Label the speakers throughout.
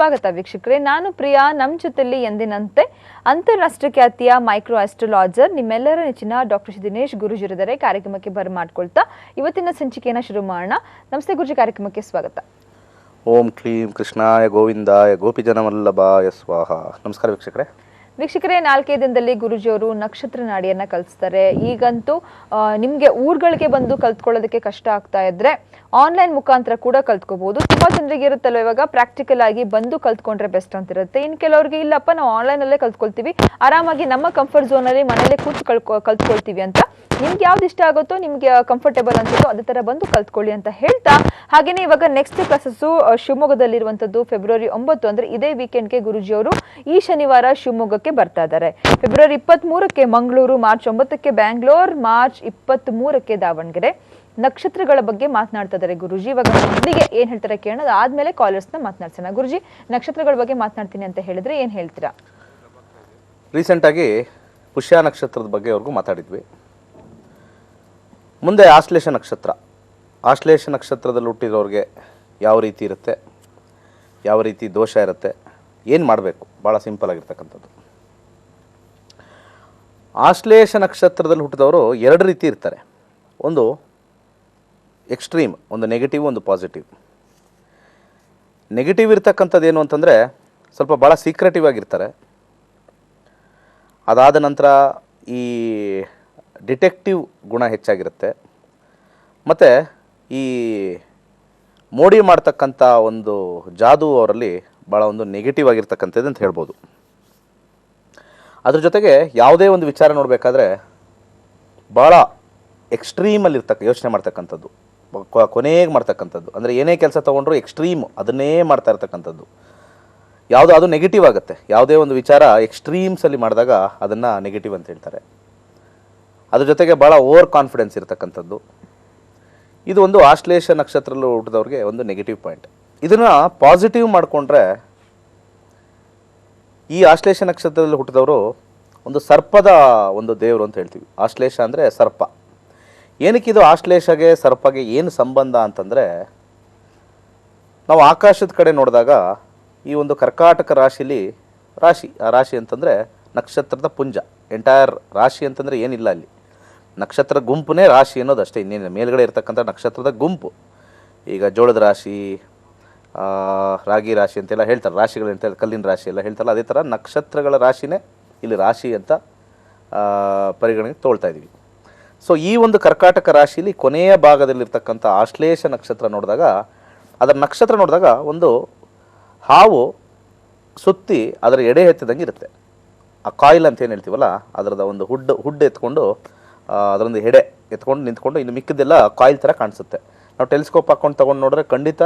Speaker 1: ಸ್ವಾಗತ ವೀಕ್ಷಕರೇ. ನಾನು ಪ್ರಿಯಾ. ನಮ್ಮ ಜೊತೆಲಿ ಎಂದಿನಂತೆ ಅಂತಾರಾಷ್ಟ್ರೀಯ ಖ್ಯಾತಿಯ ಮೈಕ್ರೋ ಆಸ್ಟ್ರಾಲಜರ್ ನಿಮ್ಮೆಲ್ಲರ ನೆಚ್ಚಿನ ಡಾಕ್ಟರ್ ದಿನೇಶ್ ಗುರೂಜಿ ಇದ್ದಾರೆ. ಕಾರ್ಯಕ್ರಮಕ್ಕೆ ಬರಮಾಡ್ಕೊಳ್ತಾ ಇವತ್ತಿನ ಸಂಚಿಕೆಯನ್ನು ಶುರು ಮಾಡೋಣ. ನಮಸ್ತೆ ಗುರೂಜಿ, ಕಾರ್ಯಕ್ರಮಕ್ಕೆ ಸ್ವಾಗತ.
Speaker 2: ಓಂ ಕ್ಲೀಂ ಕೃಷ್ಣಾಯ ಗೋವಿಂದಾಯ ಗೋಪಿಜನವಲ್ಲಭಾಯ ಸ್ವಾಹ. ನಮಸ್ಕಾರ ವೀಕ್ಷಕರೇ.
Speaker 1: 4 ದಿನದಲ್ಲಿ ಗುರುಜಿಯವರು ನಕ್ಷತ್ರ ನಾಡಿಯನ್ನ ಕಲಿಸ್ತಾರೆ. ಈಗಂತೂ ನಿಮ್ಗೆ ಊರುಗಳಿಗೆ ಬಂದು ಕಲ್ತ್ಕೊಳ್ಳೋದಕ್ಕೆ ಕಷ್ಟ ಆಗ್ತಾ ಇದ್ರೆ ಆನ್ಲೈನ್ ಮುಖಾಂತರ ಕೂಡ ಕಲ್ತ್ಕೋಬಹುದು. ತುಂಬಾ ಜನರಿಗೆ ಇರುತ್ತಲ್ಲ, ಇವಾಗ ಪ್ರಾಕ್ಟಿಕಲ್ ಆಗಿ ಬಂದು ಕಲ್ತ್ಕೊಂಡ್ರೆ ಬೆಸ್ಟ್ ಅಂತ ಇರುತ್ತೆ. ಇನ್ ಕೆಲವರಿಗೆ ಇಲ್ಲಪ್ಪ, ನಾವು ಆನ್ಲೈನ್ ಅಲ್ಲೇ ಕಲ್ತ್ಕೊಳ್ತೀವಿ, ಆರಾಮಾಗಿ ನಮ್ಮ ಕಂಫರ್ಟ್ ಝೋನ್ ಅಲ್ಲಿ ಮನೇಲೆ ಕೂತು ಕಲ್ತ್ಕೊಳ್ತೀವಿ ಅಂತ. ನಿಮ್ಗೆ ಯಾವ್ದು ಇಷ್ಟ ಆಗುತ್ತೋ, ನಿಮ್ಗೆ ಕಂಫರ್ಟೇಬಲ್ ಅನ್ಸುತ್ತೋ ಅದೇ ತರ ಬಂದು ಕಲ್ತ್ಕೊಳ್ಳಿ ಅಂತ ಹೇಳ್ತಾ, ಹಾಗೇನೆ ಇವಾಗ ನೆಕ್ಸ್ಟ್ ಕ್ಲಾಸಸ್ ಶಿವಮೊಗ್ಗದಲ್ಲಿರುವಂತದ್ದು ಫೆಬ್ರವರಿ 9 ಅಂದ್ರೆ ಇದೇ ವೀಕೆಂಡ್ಗೆ ಗುರುಜಿಯವರು ಈ ಶನಿವಾರ ಶಿವಮೊಗ್ಗಕ್ಕೆ ಬರ್ತಾ ಇದ್ದಾರೆ. ಫೆಬ್ರವರಿ 23ಕ್ಕೆ ಮಂಗಳೂರು, ಮಾರ್ಚ್ 9ಕ್ಕೆ ಬ್ಯಾಂಗ್ಳೂರ್, ಮಾರ್ಚ್ 23ಕ್ಕೆ ದಾವಣಗೆರೆ. ನಕ್ಷತ್ರಗಳ ಬಗ್ಗೆ ಮಾತನಾಡ್ತಾ ಇದ್ದಾರೆ ಗುರುಜಿ. ಇವಾಗ ಮೊದಲಿಗೆ ಏನ್ ಹೇಳ್ತಾರೆ ಕೇಳೋಣ, ಆದ್ಮೇಲೆ ಕಾಲರ್ಸ್ ನ ಮಾತನಾಡ್ಸೋಣ. ಗುರುಜಿ, ನಕ್ಷತ್ರಗಳ ಬಗ್ಗೆ ಮಾತನಾಡ್ತೀನಿ ಅಂತ ಹೇಳಿದ್ರೆ ಏನ್ ಹೇಳ್ತೀರಾ?
Speaker 2: ರೀಸೆಂಟ್ ಆಗಿ ಪುಷ್ಯ ನಕ್ಷತ್ರದ ಬಗ್ಗೆ ಅವ್ರಿಗೂ ಮಾತಾಡಿದ್ವಿ. ಮುಂದೆ ಆಶ್ಲೇಷ ನಕ್ಷತ್ರ. ಆಶ್ಲೇಷ ನಕ್ಷತ್ರದಲ್ಲಿ ಹುಟ್ಟಿರೋರಿಗೆ ಯಾವ ರೀತಿ ಇರುತ್ತೆ, ಯಾವ ರೀತಿ ದೋಷ ಇರುತ್ತೆ, ಏನು ಮಾಡಬೇಕು, ಭಾಳ ಸಿಂಪಲ್ ಆಗಿರ್ತಕ್ಕಂಥದ್ದು. ಆಶ್ಲೇಷ ನಕ್ಷತ್ರದಲ್ಲಿ ಹುಟ್ಟಿದವರು 2 ರೀತಿ ಇರ್ತಾರೆ. ಒಂದು ಎಕ್ಸ್ಟ್ರೀಮ್, ಒಂದು ನೆಗೆಟಿವ್, ಒಂದು ಪಾಸಿಟಿವ್. ನೆಗೆಟಿವ್ ಇರ್ತಕ್ಕಂಥದ್ದು ಏನು ಅಂತಂದರೆ ಸ್ವಲ್ಪ ಭಾಳ ಸೀಕ್ರೆಟಿವ್ ಆಗಿರ್ತಾರೆ. ಅದಾದ ನಂತರ ಈ ಡಿಟೆಕ್ಟಿವ್ ಗುಣ ಹೆಚ್ಚಾಗಿರುತ್ತೆ. ಮತ್ತು ಈ ಮೋಡಿ ಮಾಡ್ತಕ್ಕಂಥ ಒಂದು ಜಾದು ಅವರಲ್ಲಿ ಭಾಳ ಒಂದು ನೆಗೆಟಿವ್ ಆಗಿರ್ತಕ್ಕಂಥದ್ದು ಅಂತ ಹೇಳ್ಬೋದು. ಅದ್ರ ಜೊತೆಗೆ ಯಾವುದೇ ಒಂದು ವಿಚಾರ ನೋಡಬೇಕಾದ್ರೆ ಭಾಳ ಎಕ್ಸ್ಟ್ರೀಮಲ್ಲಿ ಯೋಚನೆ ಮಾಡ್ತಕ್ಕಂಥದ್ದು, ಕೊನೆಗೆ ಮಾಡ್ತಕ್ಕಂಥದ್ದು. ಅಂದರೆ ಏನೇ ಕೆಲಸ ತೊಗೊಂಡ್ರು ಎಕ್ಸ್ಟ್ರೀಮ್ ಅದನ್ನೇ ಮಾಡ್ತಾ ಇರ್ತಕ್ಕಂಥದ್ದು. ಯಾವುದೋ ಅದು ನೆಗೆಟಿವ್ ಆಗುತ್ತೆ. ಯಾವುದೇ ಒಂದು ವಿಚಾರ ಎಕ್ಸ್ಟ್ರೀಮ್ಸಲ್ಲಿ ಮಾಡಿದಾಗ ಅದನ್ನು ನೆಗೆಟಿವ್ ಅಂತ ಹೇಳ್ತಾರೆ. ಅದ್ರ ಜೊತೆಗೆ ಭಾಳ ಓವರ್ ಕಾನ್ಫಿಡೆನ್ಸ್ ಇರ್ತಕ್ಕಂಥದ್ದು. ಇದು ಒಂದು ಆಶ್ಲೇಷ ನಕ್ಷತ್ರದಲ್ಲಿ ಹುಟ್ಟಿದವ್ರಿಗೆ ಒಂದು ನೆಗೆಟಿವ್ ಪಾಯಿಂಟ್. ಇದನ್ನು ಪಾಸಿಟಿವ್ ಮಾಡಿಕೊಂಡ್ರೆ, ಈ ಆಶ್ಲೇಷ ನಕ್ಷತ್ರದಲ್ಲಿ ಹುಟ್ಟಿದವರು ಒಂದು ಸರ್ಪದ ಒಂದು ದೇವರು ಅಂತ ಹೇಳ್ತೀವಿ. ಆಶ್ಲೇಷ ಅಂದರೆ ಸರ್ಪ. ಏನಕ್ಕಿದು ಆಶ್ಲೇಷಗೆ ಸರ್ಪಗೆ ಏನು ಸಂಬಂಧ ಅಂತಂದರೆ, ನಾವು ಆಕಾಶದ ಕಡೆ ನೋಡಿದಾಗ ಈ ಒಂದು ಕರ್ಕಾಟಕ ರಾಶಿಲಿ ಆ ರಾಶಿ ಅಂತಂದರೆ ನಕ್ಷತ್ರದ ಪುಂಜ. ಎಂಟೈರ್ ರಾಶಿ ಅಂತಂದರೆ ಏನಿಲ್ಲ, ಅಲ್ಲಿ ನಕ್ಷತ್ರದ ಗುಂಪುನೇ ರಾಶಿ ಅನ್ನೋದು ಅಷ್ಟೇ, ಇನ್ನೇನು ಮೇಲ್ಗಡೆ ಇರ್ತಕ್ಕಂಥ ನಕ್ಷತ್ರದ ಗುಂಪು. ಈಗ ಜೋಳದ ರಾಶಿ, ರಾಗಿ ರಾಶಿ ಅಂತೆಲ್ಲ ಹೇಳ್ತಾರೆ, ರಾಶಿಗಳು ಅಂತ ಕಲ್ಲಿನ ರಾಶಿ ಎಲ್ಲ ಹೇಳ್ತಾರಲ್ಲ, ಅದೇ ಥರ ನಕ್ಷತ್ರಗಳ ರಾಶಿನೇ ಇಲ್ಲಿ ರಾಶಿ ಅಂತ ಪರಿಗಣನೆಗೆ ತೊಗೊಳ್ತಾ ಇದ್ದೀವಿ. ಸೊ ಈ ಒಂದು ಕರ್ಕಾಟಕ ರಾಶಿಯಲ್ಲಿ ಕೊನೆಯ ಭಾಗದಲ್ಲಿರ್ತಕ್ಕಂಥ ಆಶ್ಲೇಷ ನಕ್ಷತ್ರ ನೋಡಿದಾಗ, ಅದರ ನಕ್ಷತ್ರ ನೋಡಿದಾಗ ಒಂದು ಹಾವು ಸುತ್ತಿ ಅದರ ಎಡೆ ಎತ್ತಿದಂಗೆ ಇರುತ್ತೆ. ಆ ಕಾಯಿಲ್ ಅಂತ ಏನು ಹೇಳ್ತೀವಲ್ಲ, ಅದರದ ಒಂದು ಹುಡ್ ಎತ್ಕೊಂಡು ಅದರೊಂದು ಎಡೆ ಎತ್ಕೊಂಡು ನಿಂತ್ಕೊಂಡು ಇನ್ನು ಮಿಕ್ಕಿದ್ದೆಲ್ಲ ಕಾಯಿಲ್ ಥರ ಕಾಣಿಸುತ್ತೆ. ನಾವು ಟೆಲಿಸ್ಕೋಪ್ ಹಾಕ್ಕೊಂಡು ತೊಗೊಂಡು ನೋಡಿದ್ರೆ ಖಂಡಿತ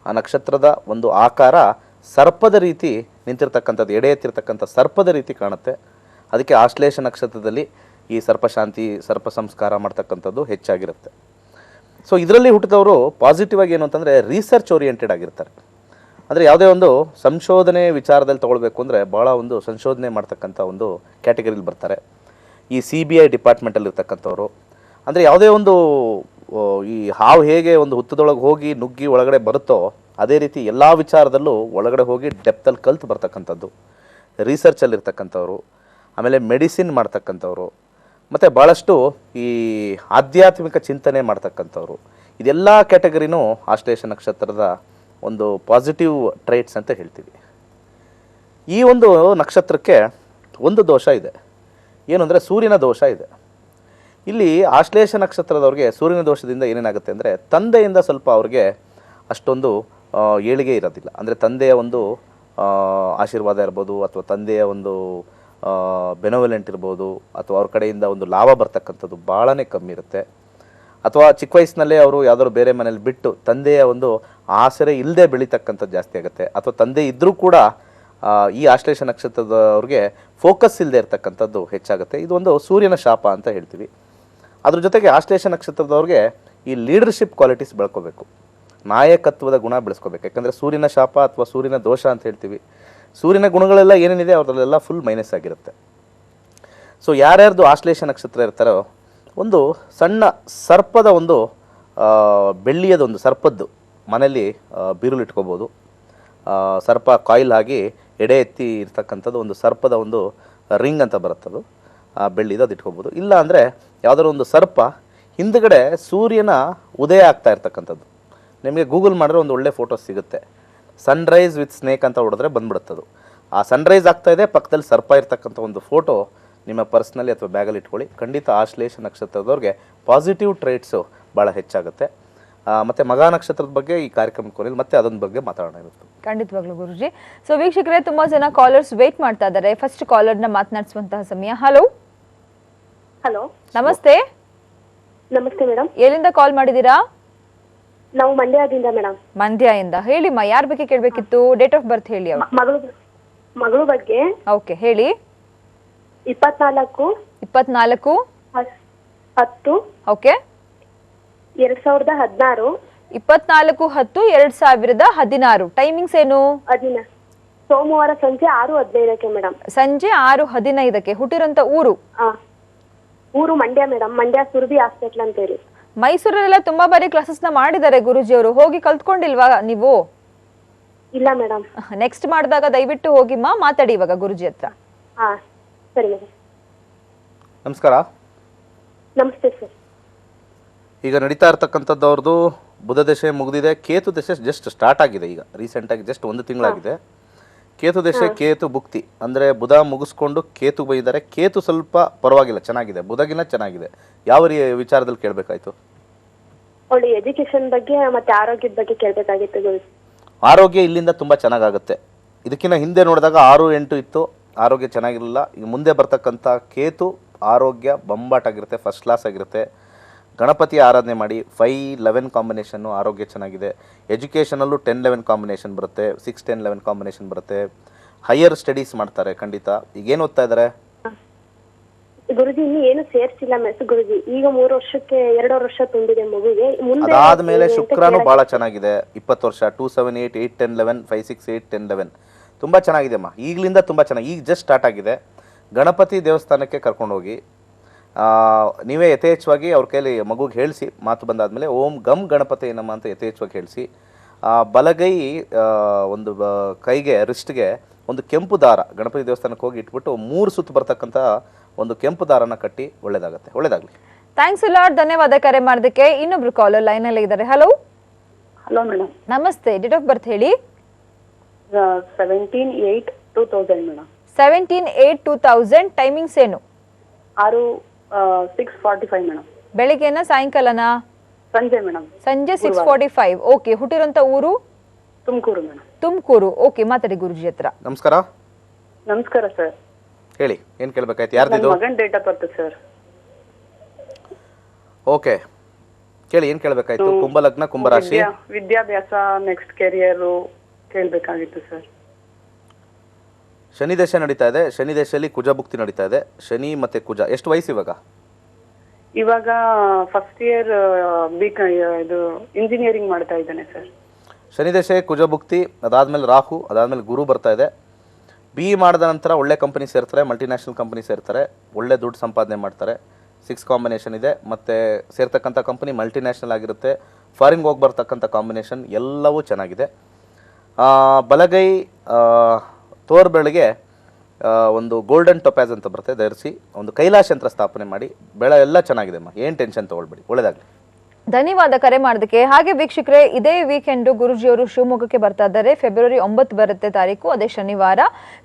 Speaker 2: ಆ ನಕ್ಷತ್ರದ ಒಂದು ಆಕಾರ ಸರ್ಪದ ರೀತಿ ನಿಂತಿರ್ತಕ್ಕಂಥದ್ದು, ಎಡೆ ಎತ್ತಿರ್ತಕ್ಕಂಥ ಸರ್ಪದ ರೀತಿ ಕಾಣುತ್ತೆ. ಅದಕ್ಕೆ ಆಶ್ಲೇಷ ನಕ್ಷತ್ರದಲ್ಲಿ ಈ ಸರ್ಪಶಾಂತಿ, ಸರ್ಪ ಸಂಸ್ಕಾರ ಮಾಡ್ತಕ್ಕಂಥದ್ದು ಹೆಚ್ಚಾಗಿರುತ್ತೆ. ಸೊ ಇದರಲ್ಲಿ ಹುಟ್ಟಿದವರು ಪಾಸಿಟಿವ್ ಆಗಿ ಏನು ಅಂತಂದರೆ ರಿಸರ್ಚ್ ಓರಿಯೆಂಟೆಡ್ ಆಗಿರ್ತಾರೆ. ಅಂದರೆ ಯಾವುದೇ ಒಂದು ಸಂಶೋಧನೆ ವಿಚಾರದಲ್ಲಿ ತೊಗೊಳ್ಬೇಕು ಅಂದರೆ ಭಾಳ ಒಂದು ಸಂಶೋಧನೆ ಮಾಡ್ತಕ್ಕಂಥ ಒಂದು ಕ್ಯಾಟಗರಿಲಿ ಬರ್ತಾರೆ. ಈ CBI ಡಿಪಾರ್ಟ್ಮೆಂಟಲ್ಲಿ ಇರ್ತಕ್ಕಂಥವ್ರು. ಅಂದರೆ ಯಾವುದೇ ಒಂದು ಈ ಹಾವು ಹೇಗೆ ಒಂದು ಹುತ್ತದೊಳಗೆ ಹೋಗಿ ನುಗ್ಗಿ ಒಳಗಡೆ ಬರುತ್ತೋ, ಅದೇ ರೀತಿ ಎಲ್ಲ ವಿಚಾರದಲ್ಲೂ ಒಳಗಡೆ ಹೋಗಿ ಡೆಪ್ತಲ್ಲಿ ಕಲ್ತು ಬರ್ತಕ್ಕಂಥದ್ದು ರಿಸರ್ಚಲ್ಲಿರ್ತಕ್ಕಂಥವ್ರು. ಆಮೇಲೆ ಮೆಡಿಸಿನ್ ಮಾಡ್ತಕ್ಕಂಥವ್ರು, ಮತ್ತು ಭಾಳಷ್ಟು ಈ ಆಧ್ಯಾತ್ಮಿಕ ಚಿಂತನೆ ಮಾಡ್ತಕ್ಕಂಥವ್ರು. ಇದೆಲ್ಲ ಕ್ಯಾಟಗರಿನೂ ಆಶ್ಲೇಷ ನಕ್ಷತ್ರದ ಒಂದು ಪಾಸಿಟಿವ್ ಟ್ರೈಟ್ಸ್ ಅಂತ ಹೇಳ್ತೀವಿ. ಈ ಒಂದು ನಕ್ಷತ್ರಕ್ಕೆ ಒಂದು ದೋಷ ಇದೆ, ಏನು ಅಂದರೆ ಸೂರ್ಯನ ದೋಷ ಇದೆ. ಇಲ್ಲಿ ಆಶ್ಲೇಷ ನಕ್ಷತ್ರದವ್ರಿಗೆ ಸೂರ್ಯನ ದೋಷದಿಂದ ಏನೇನಾಗುತ್ತೆ ಅಂದರೆ, ತಂದೆಯಿಂದ ಸ್ವಲ್ಪ ಅವ್ರಿಗೆ ಅಷ್ಟೊಂದು ಏಳಿಗೆ ಇರೋದಿಲ್ಲ. ಅಂದರೆ ತಂದೆಯ ಒಂದು ಆಶೀರ್ವಾದ ಇರ್ಬೋದು, ಅಥವಾ ತಂದೆಯ ಒಂದು ಬೆನೋವೆಲೆಂಟ್ ಇರ್ಬೋದು, ಅಥವಾ ಅವ್ರ ಕಡೆಯಿಂದ ಒಂದು ಲಾಭ ಬರ್ತಕ್ಕಂಥದ್ದು ಭಾಳನೇ ಕಮ್ಮಿ ಇರುತ್ತೆ. ಅಥವಾ ಚಿಕ್ಕ ವಯಸ್ಸಿನಲ್ಲೇ ಅವರು ಯಾವುದಾದ್ರು ಬೇರೆ ಮನೇಲಿ ಬಿಟ್ಟು ತಂದೆಯ ಒಂದು ಆಸರೆ ಇಲ್ಲದೆ ಬೆಳೀತಕ್ಕಂಥದ್ದು ಜಾಸ್ತಿ ಆಗುತ್ತೆ. ಅಥವಾ ತಂದೆ ಇದ್ದರೂ ಕೂಡ ಈ ಆಶ್ಲೇಷ ನಕ್ಷತ್ರದವ್ರಿಗೆ ಫೋಕಸ್ ಇಲ್ಲದೆ ಇರ್ತಕ್ಕಂಥದ್ದು ಹೆಚ್ಚಾಗುತ್ತೆ. ಇದು ಒಂದು ಸೂರ್ಯನ ಶಾಪ ಅಂತ ಹೇಳ್ತೀವಿ. ಅದ್ರ ಜೊತೆಗೆ ಆಶ್ಲೇಷ ನಕ್ಷತ್ರದವ್ರಿಗೆ ಈ ಲೀಡರ್ಶಿಪ್ ಕ್ವಾಲಿಟೀಸ್ ಬೆಳ್ಕೋಬೇಕು, ನಾಯಕತ್ವದ ಗುಣ ಬೆಳೆಸ್ಕೋಬೇಕು. ಯಾಕಂದರೆ ಸೂರ್ಯನ ಶಾಪ ಅಥವಾ ಸೂರ್ಯನ ದೋಷ ಅಂತ ಹೇಳ್ತೀವಿ. ಸೂರ್ಯನ ಗುಣಗಳೆಲ್ಲ ಏನೇನಿದೆ ಅವ್ರಲ್ಲೆಲ್ಲ ಫುಲ್ ಮೈನಸ್ ಆಗಿರುತ್ತೆ. ಸೊ ಯಾರ್ಯಾರ್ದು ಆಶ್ಲೇಷ ನಕ್ಷತ್ರ ಇರ್ತಾರೋ, ಒಂದು ಸಣ್ಣ ಸರ್ಪದ ಒಂದು ಬೆಳ್ಳಿಯದೊಂದು ಸರ್ಪದ್ದು ಮನೆಯಲ್ಲಿ ಬೀರುಲಿಟ್ಕೋಬೋದು. ಸರ್ಪ ಕಾಯಿಲ್ ಆಗಿ ಎಡೆ ಎತ್ತಿ ಇರ್ತಕ್ಕಂಥದ್ದು ಒಂದು ಸರ್ಪದ ಒಂದು ರಿಂಗ್ ಅಂತ ಬರುತ್ತದು ಬೆಳ್ಳಿದು, ಅದು ಇಟ್ಕೋಬೋದು. ಇಲ್ಲ ಅಂದರೆ ಯಾವುದಾದ್ರು ಒಂದು ಸರ್ಪ ಹಿಂದ್ಗಡೆ ಸೂರ್ಯನ ಉದಯ ಆಗ್ತಾ ಇರ್ತಕ್ಕಂಥದ್ದು. ನಿಮಗೆ ಗೂಗಲ್ ಮಾಡಿದ್ರೆ ಒಂದು ಒಳ್ಳೆ ಫೋಟೋ ಸಿಗುತ್ತೆ. ಸನ್ರೈಸ್ ವಿತ್ ಸ್ನೇಕ್ ಅಂತ ಹೊಡೆದ್ರೆ ಬಂದ್ಬಿಡುತ್ತದು. ಆ ಸನ್ರೈಸ್ ಆಗ್ತಾ ಇದೆ, ಪಕ್ಕದಲ್ಲಿ ಸರ್ಪ ಇರ್ತಕ್ಕಂಥ ಒಂದು ಫೋಟೋ ನಿಮ್ಮ ಪರ್ಸ್ನಲ್ಲಿ ಅಥವಾ ಬ್ಯಾಗಲ್ಲಿ ಇಟ್ಕೊಳ್ಳಿ. ಖಂಡಿತ ಆಶ್ಲೇಷ ನಕ್ಷತ್ರದವ್ರಿಗೆ ಪಾಸಿಟಿವ್ ಟ್ರೇಟ್ಸು ಭಾಳ ಹೆಚ್ಚಾಗುತ್ತೆ. ಮತ್ತು ಮಗ ನಕ್ಷತ್ರದ ಬಗ್ಗೆ ಈ ಕಾರ್ಯಕ್ರಮ ಕೊನೆಯಲ್ಲಿ ಮತ್ತೆ ಅದೊಂದು ಬಗ್ಗೆ ಮಾತಾಡೋಣ ಇವತ್ತು.
Speaker 1: ಖಂಡಿತವಾಗ್ಲೂ ಗುರುಜಿ. ಸೊ ವೀಕ್ಷಕರೇ, ತುಂಬಾ ಜನ ಕಾಲರ್ಸ್ ವೇಟ್ ಮಾಡ್ತಾ ಇದ್ದಾರೆ. ಫಸ್ಟ್ ಕಾಲರ್ನ ಮಾತನಾಡಿಸುವಂತಹ ಸಮಯ. ಹಲೋ
Speaker 3: ಹಲೋ,
Speaker 1: ನಮಸ್ತೆ.
Speaker 3: ನಮಸ್ತೆ ಮೇಡಮ್.
Speaker 1: ಎಲ್ಲಿಂದ ಕಾಲ್ ಮಾಡಿದ್ದೀರಾ?
Speaker 3: ನಾವು ಮಂಡ್ಯದಿಂದ ಮೇಡಮ್.
Speaker 1: ಮಂಡ್ಯದಿಂದ. ಹೇಳಿಮ್ಮ, ಯಾರ ಬಗ್ಗೆ ಕೇಳಬೇಕಿತ್ತು? ಡೇಟ್ ಆಫ್ ಬರ್ತ್ ಹೇಳಿ.
Speaker 3: ಮಗಳು ಬಗ್ಗೆ.
Speaker 1: ಓಕೆ, ಹೇಳಿ.
Speaker 3: 24
Speaker 1: 24
Speaker 3: 10
Speaker 1: ಓಕೆ
Speaker 3: 2016.
Speaker 1: 24/10/2016. ಟೈಮಿಂಗ್ಸ್ ಏನು?
Speaker 3: ಸೋಮವಾರ ಸಂಜೆ 6:15ಕ್ಕೆ ಮೇಡಮ್.
Speaker 1: ಸಂಜೆ 6:15ಕ್ಕೆ. ಹುಟ್ಟಿರೋಂಥ ಊರು?
Speaker 3: ಊರು ಮಂಡ್ಯ ಮೇಡಮ್. ಮಂಡ್ಯ ಸುರಭಿ ಹಾಸ್ಪಿಟಲ್ ಅಂತ ಹೇಳಿ.
Speaker 1: ಮೈಸೂರಲ್ಲೆಲ್ಲ ತುಂಬಾ ಬಾರಿ ಕ್ಲಾಸಸ್ ನ ಮಾಡಿದ್ದಾರೆ ಗುರುಜಿ ಅವರು. ಹೋಗಿ ಕಲ್ತ್ಕೊಂಡಿಲ್ವಾ ನೀವು?
Speaker 3: ಇಲ್ಲ ಮೇಡಮ್.
Speaker 1: ನೆಕ್ಸ್ಟ್ ಮಾಡಿದಾಗ ದಯವಿಟ್ಟು ಹೋಗಿಮ್ಮ, ಮಾತಾಡಿ ಇವಾಗ ಗುರುಜಿ ಹತ್ರ.
Speaker 3: ಸರಿ ಮೇಡಮ್.
Speaker 2: ನಮಸ್ಕಾರ.
Speaker 3: ನಮಸ್ತೆ ಸರ್.
Speaker 2: ಈಗ ನಡೀತಾ ಇರ್ತಕ್ಕಂಥದ್ದು ಅವ್ರದ್ದು ಬುಧ ದಶೆ ಮುಗಿದಿದೆ. ಕೇತು ದಶೆ ಜಸ್ಟ್ ಸ್ಟಾರ್ಟ್ ಆಗಿದೆ. ಈಗ ರೀಸೆಂಟಾಗಿ ಜಸ್ಟ್ 1 ತಿಂಗಳಾಗಿದೆ. ಕೇತು ದಶೆ, ಕೇತು ಭುಕ್ತಿ ಅಂದರೆ ಬುಧ ಮುಗಿಸ್ಕೊಂಡು ಕೇತು ಬೈದರೆ. ಕೇತು ಸ್ವಲ್ಪ ಪರವಾಗಿಲ್ಲ, ಚೆನ್ನಾಗಿದೆ. ಬುಧಗಿನ ಚೆನ್ನಾಗಿದೆ. ಯಾವ ವಿಚಾರದಲ್ಲಿ ಕೇಳಬೇಕಾಯ್ತು?
Speaker 3: ಅವಳು ಎಜುಕೇಶನ್ ಬಗ್ಗೆ ಮತ್ತೆ ಆರೋಗ್ಯದ ಬಗ್ಗೆ ಕೇಳಬೇಕಾಗಿತ್ತು.
Speaker 2: ಆರೋಗ್ಯ ಇಲ್ಲಿಂದ ತುಂಬ ಚೆನ್ನಾಗಾಗುತ್ತೆ. ಇದಕ್ಕಿಂತ ಹಿಂದೆ ನೋಡಿದಾಗ 6, 8 ಇತ್ತು, ಆರೋಗ್ಯ ಚೆನ್ನಾಗಿರಲಿಲ್ಲ. ಈಗ ಮುಂದೆ ಬರ್ತಕ್ಕಂಥ ಕೇತು ಆರೋಗ್ಯ ಬಂಬಾಟಾಗಿರುತ್ತೆ, ಫಸ್ಟ್ ಕ್ಲಾಸ್ ಆಗಿರುತ್ತೆ. ಗಣಪತಿ ಆರಾಧನೆ ಮಾಡಿ. 5-11 ಕಾಂಬಿನೇಷನ್ನು, ಆರೋಗ್ಯ ಚೆನ್ನಾಗಿದೆ. ಎಜುಕೇಷನಲ್ಲೂ 10-11 ಕಾಂಬಿನೇಷನ್ ಬರುತ್ತೆ, 6-10-11 ಕಾಂಬಿನೇಷನ್ ಬರುತ್ತೆ. ಹೈಯರ್ ಸ್ಟಡೀಸ್ ಮಾಡ್ತಾರೆ ಖಂಡಿತ. ಈಗೇನು ಓದ್ತಾ ಇದ್ದಾರೆ
Speaker 3: ಗುರುಜಿ? ಇನ್ನು ಏನು ಸೇರ್ಸಿಲ್ಲ ಗುರುಜಿ. ಈಗ 3 ವರ್ಷಕ್ಕೆ 2 ವರ್ಷ ತುಂಬಿದೆ ಮಗುಗೆ.
Speaker 2: ಅದಾದ್ಮೇಲೆ ಶುಕ್ರನು ಬಹಳ ಚೆನ್ನಾಗಿದೆ. 20 ವರ್ಷ, 2, 7, 8, 8, 10, 11, 5, 6, 8, 10, 11 ತುಂಬ ಚೆನ್ನಾಗಿದೆ ಅಮ್ಮ. ಈಗಲಿಂದ ತುಂಬ ಚೆನ್ನಾಗಿ, ಈಗ ಜಸ್ಟ್ ಸ್ಟಾರ್ಟ್ ಆಗಿದೆ. ಗಣಪತಿ ದೇವಸ್ಥಾನಕ್ಕೆ ಕರ್ಕೊಂಡು ಹೋಗಿ ನೀವೇ ಯಥೇಚ್ಛವಾಗಿ ಅವ್ರ ಕೈಲಿ ಮಗುಗೆ ಹೇಳಿಸಿ, ಮಾತು ಬಂದಾದಮೇಲೆ ಓಂ ಗಮ್ ಗಣಪತಿ ಏನಮ್ಮ ಅಂತ ಯಥೇಚ್ಛವಾಗಿ ಹೇಳಿಸಿ. ಬಲಗೈ ಒಂದು ಕೈಗೆ ರಿಸ್ಟ್ಗೆ ಒಂದು ಕೆಂಪು ದಾರ, ಗಣಪತಿ ದೇವಸ್ಥಾನಕ್ಕೆ ಹೋಗಿ ಇಟ್ಬಿಟ್ಟು 3 ಸುತ್ತು ಬರ್ತಕ್ಕಂಥ ಒಂದು ಕೆಂಪು ದಾರನ ಕಟ್ಟಿ ಒಳ್ಳೇದಾಗುತ್ತೆ. ಒಳ್ಳೇದಾಗಲಿ.
Speaker 1: ಥ್ಯಾಂಕ್ಸ್ ಲಾರ್ಡ್, ಧನ್ಯವಾದ ಕರೆ ಮಾಡೋದಕ್ಕೆ. ಇನ್ನೊಬ್ರು ಕಾಲರ್ ಲೈನಲ್ಲಿ ಇದ್ದಾರೆ. ಹಲೋ.
Speaker 3: Hello madam.
Speaker 1: ನಮಸ್ತೆ. ಡೇಟ್ ಆಫ್ ಬರ್ತ್ ಹೇಳಿ.
Speaker 3: 17/8/2000 ಮೇಡಮ್.
Speaker 1: 17/8/2000. ಟೈಮಿಂಗ್ಸ್ ಏನು?
Speaker 3: 6:45 ಮೇಡಮ್.
Speaker 1: ಬೆಳಿಗ್ಗೆನ ಸಾಯಂಕಾಲನಾ?
Speaker 3: ಸಂಜೆ ಮೇಡಮ್.
Speaker 1: ಸಂಜೆ 6:45. ಓಕೆ. ಹುಟ್ಟಿರೋಂಥ ಊರು?
Speaker 3: ತುಮಕೂರು ಮೇಡಮ್.
Speaker 1: ತುಮಕೂರು. ಓಕೆ, ಮಾತಾಡಿ ಗುರುಜಿ ಹತ್ರ.
Speaker 2: ನಮಸ್ಕಾರ.
Speaker 3: ನಮಸ್ಕಾರ ಸರ್.
Speaker 2: ಹೇಳಿ, ಏನು ಕೇಳಬೇಕಾಯ್ತು? ಯಾರ್ದಿದು?
Speaker 3: ಮಗನ್ date of birth sir.
Speaker 2: Okay, ಕೇಳಿ, ಏನು ಕೇಳಬೇಕಾಯ್ತು? ಕುಂಭಲಗ್ನ, ಕುಂಭರಾಶಿ.
Speaker 3: ವಿದ್ಯಾಭ್ಯಾಸ, ನೆಕ್ಸ್ಟ್ ಕೆರಿಯರ್ ಕೇಳಬೇಕಾಗಿತ್ತು ಸರ್.
Speaker 2: ಶನಿ ದಶೆ ನಡೀತಾ ಇದೆ. ಶನಿ ದಶೆಯಲ್ಲಿ ಕುಜ ಭುಕ್ತಿ ನಡೀತಾ ಇದೆ. ಶನಿ ಮತ್ತೆ ಕುಜ. ಎಷ್ಟು ವಯಸ್ಸು ಇವಾಗ?
Speaker 3: ಇವಾಗ ಫಸ್ಟ್ ಇಯರ್ ಇದು ಇಂಜಿನಿಯರಿಂಗ್ ಮಾಡ್ತಾ ಇದ್ದಾನೆ ಸರ್.
Speaker 2: ಶನಿ ದಶೆ, ಕುಜ ಭುಕ್ತಿ, ಅದಾದಮೇಲೆ ರಾಹು, ಅದಾದಮೇಲೆ ಗುರು ಬರ್ತಾ ಇದೆ. BE ಮಾಡಿದ ನಂತರ ಒಳ್ಳೆ ಕಂಪನಿ ಸೇರ್ತಾರೆ, ಮಲ್ಟಿನ್ಯಾಷನಲ್ ಕಂಪನಿ ಸೇರ್ತಾರೆ, ಒಳ್ಳೆ ದುಡ್ಡು ಸಂಪಾದನೆ ಮಾಡ್ತಾರೆ. 6 ಕಾಂಬಿನೇಷನ್ ಇದೆ. ಮತ್ತು ಸೇರ್ತಕ್ಕಂಥ ಕಂಪನಿ ಮಲ್ಟಿನ್ಯಾಷನಲ್ ಆಗಿರುತ್ತೆ. ಫಾರಿನ್ಗೆ ಹೋಗಿ ಬರ್ತಕ್ಕಂಥ ಕಾಂಬಿನೇಷನ್ ಎಲ್ಲವೂ ಚೆನ್ನಾಗಿದೆ. ಬಲಗೈ ತೋರ್ಬೆಳೆಗೆ ಒಂದು ಗೋಲ್ಡನ್ ಟೊಪ್ಯಾಸ್ ಅಂತ ಬರುತ್ತೆ, ಧರಿಸಿ ಒಂದು ಕೈಲಾಶ ಯಂತ್ರ ಸ್ಥಾಪನೆ ಮಾಡಿ. ಬೆಳೆ ಎಲ್ಲ ಚೆನ್ನಾಗಿದೆ ಅಮ್ಮ, ಏನು ಟೆನ್ಷನ್ ತೊಗೊಳ್ಬೇಡಿ. ಒಳ್ಳೆಯದಾಗಲಿ.
Speaker 1: ಧನ್ಯವಾದ ಕರೆ ಮಾಡೋದಕ್ಕೆ. ಹಾಗೆ ವೀಕ್ಷಕರೇ, ಇದೇ ವೀಕೆಂಡ್ ಗುರುಜಿಯವರು ಶಿವಮೊಗ್ಗಕ್ಕೆ ಬರ್ತಾ ಇದ್ದಾರೆ. ಫೆಬ್ರವರಿ 9 ಬರುತ್ತೆ ತಾರೀಕು, ಅದೇ ಶನಿವಾರ.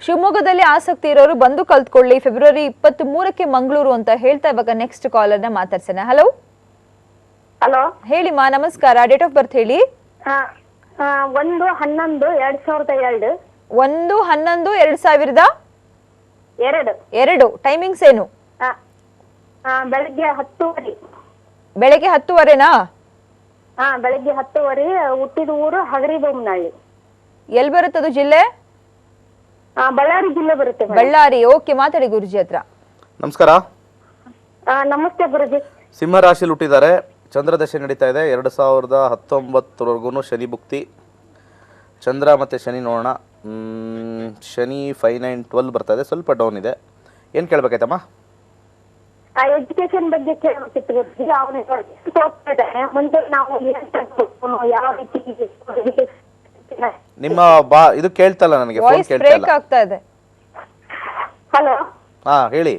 Speaker 1: ಶಿವಮೊಗ್ಗದಲ್ಲಿ ಆಸಕ್ತಿ ಇರೋರು ಬಂದು ಕಲ್ತ್ಕೊಳ್ಳಿ. ಫೆಬ್ರವರಿ 23ಕ್ಕೆ ಮಂಗಳೂರು ಅಂತ ಹೇಳ್ತಾ ಇವಾಗ ನೆಕ್ಸ್ಟ್ ಕಾಲರ್ನ ಮಾತಾಡ್ಸೋಣ. ಹಲೋ.
Speaker 3: ಹಲೋ,
Speaker 1: ಹೇಳಿಮ್ಮ, ನಮಸ್ಕಾರ. ಡೇಟ್ ಆಫ್ ಬರ್ತ್ ಹೇಳಿ.
Speaker 3: 1/11/2002.
Speaker 1: 1/11/2002. ಟೈಮಿಂಗ್ಸ್ ಏನು?
Speaker 3: ಬೆಳಗ್ಗೆ 10:30.
Speaker 1: ಬೆಳಗ್ಗೆ 10:30ನಾ?
Speaker 3: ಬೆಳಗ್ಗೆ 10:30. ಹುಟ್ಟಿದ ಊರು ಹಗರಿಬೊಮ್ಮನಹಳ್ಳಿ.
Speaker 1: ಎಲ್ಲಿ ಬರುತ್ತದು ಜಿಲ್ಲೆ?
Speaker 3: ಬಳ್ಳಾರಿ ಜಿಲ್ಲೆ ಬರುತ್ತೆ.
Speaker 1: ಬಳ್ಳಾರಿ. ಓಕೆ, ಮಾತಾಡಿ ಗುರುಜಿ ಹತ್ರ.
Speaker 2: ನಮಸ್ಕಾರ.
Speaker 3: ನಮಸ್ತೆ ಗುರುಜಿ.
Speaker 2: ಸಿಂಹ ರಾಶಿಯಲ್ಲಿ ಹುಟ್ಟಿದ್ದಾರೆ. ಚಂದ್ರದಶೆ ನಡೀತಾ ಇದೆ. 2019ವರೆಗೂ ಶನಿ ಭುಕ್ತಿ. ಚಂದ್ರ ಮತ್ತು ಶನಿ ನೋಡೋಣ. ಶನಿ 5, 9, 12 ಬರ್ತಾ ಇದೆ, ಸ್ವಲ್ಪ ಡೌನ್ ಇದೆ. ಏನು ಕೇಳಬೇಕಾಯ್ತಮ್ಮ?
Speaker 3: ಎಜುಕೇಶನ್ ಬಗ್ಗೆ ಕೇಳಬೇಕಿತ್ತು ಗುರುಜಿ. ಅವನು ಮುಂದೆ ನಾವು ಯಾವ ರೀತಿ
Speaker 2: ನಿಮ್ಮ ಇದು ಕೇಳ್ತಲ್ಲ ನನಗೆ, ಫೋನ್
Speaker 1: ವಾಯ್ಸ್
Speaker 2: ಕೇಳ್ತಾ
Speaker 1: ಬ್ರೇಕ್
Speaker 2: ಇಲ್ಲ.
Speaker 1: ಆಗ್ತಾ ಇದೆ.
Speaker 3: ಹಲೋ,
Speaker 2: ಹಾ ಹೇಳಿ.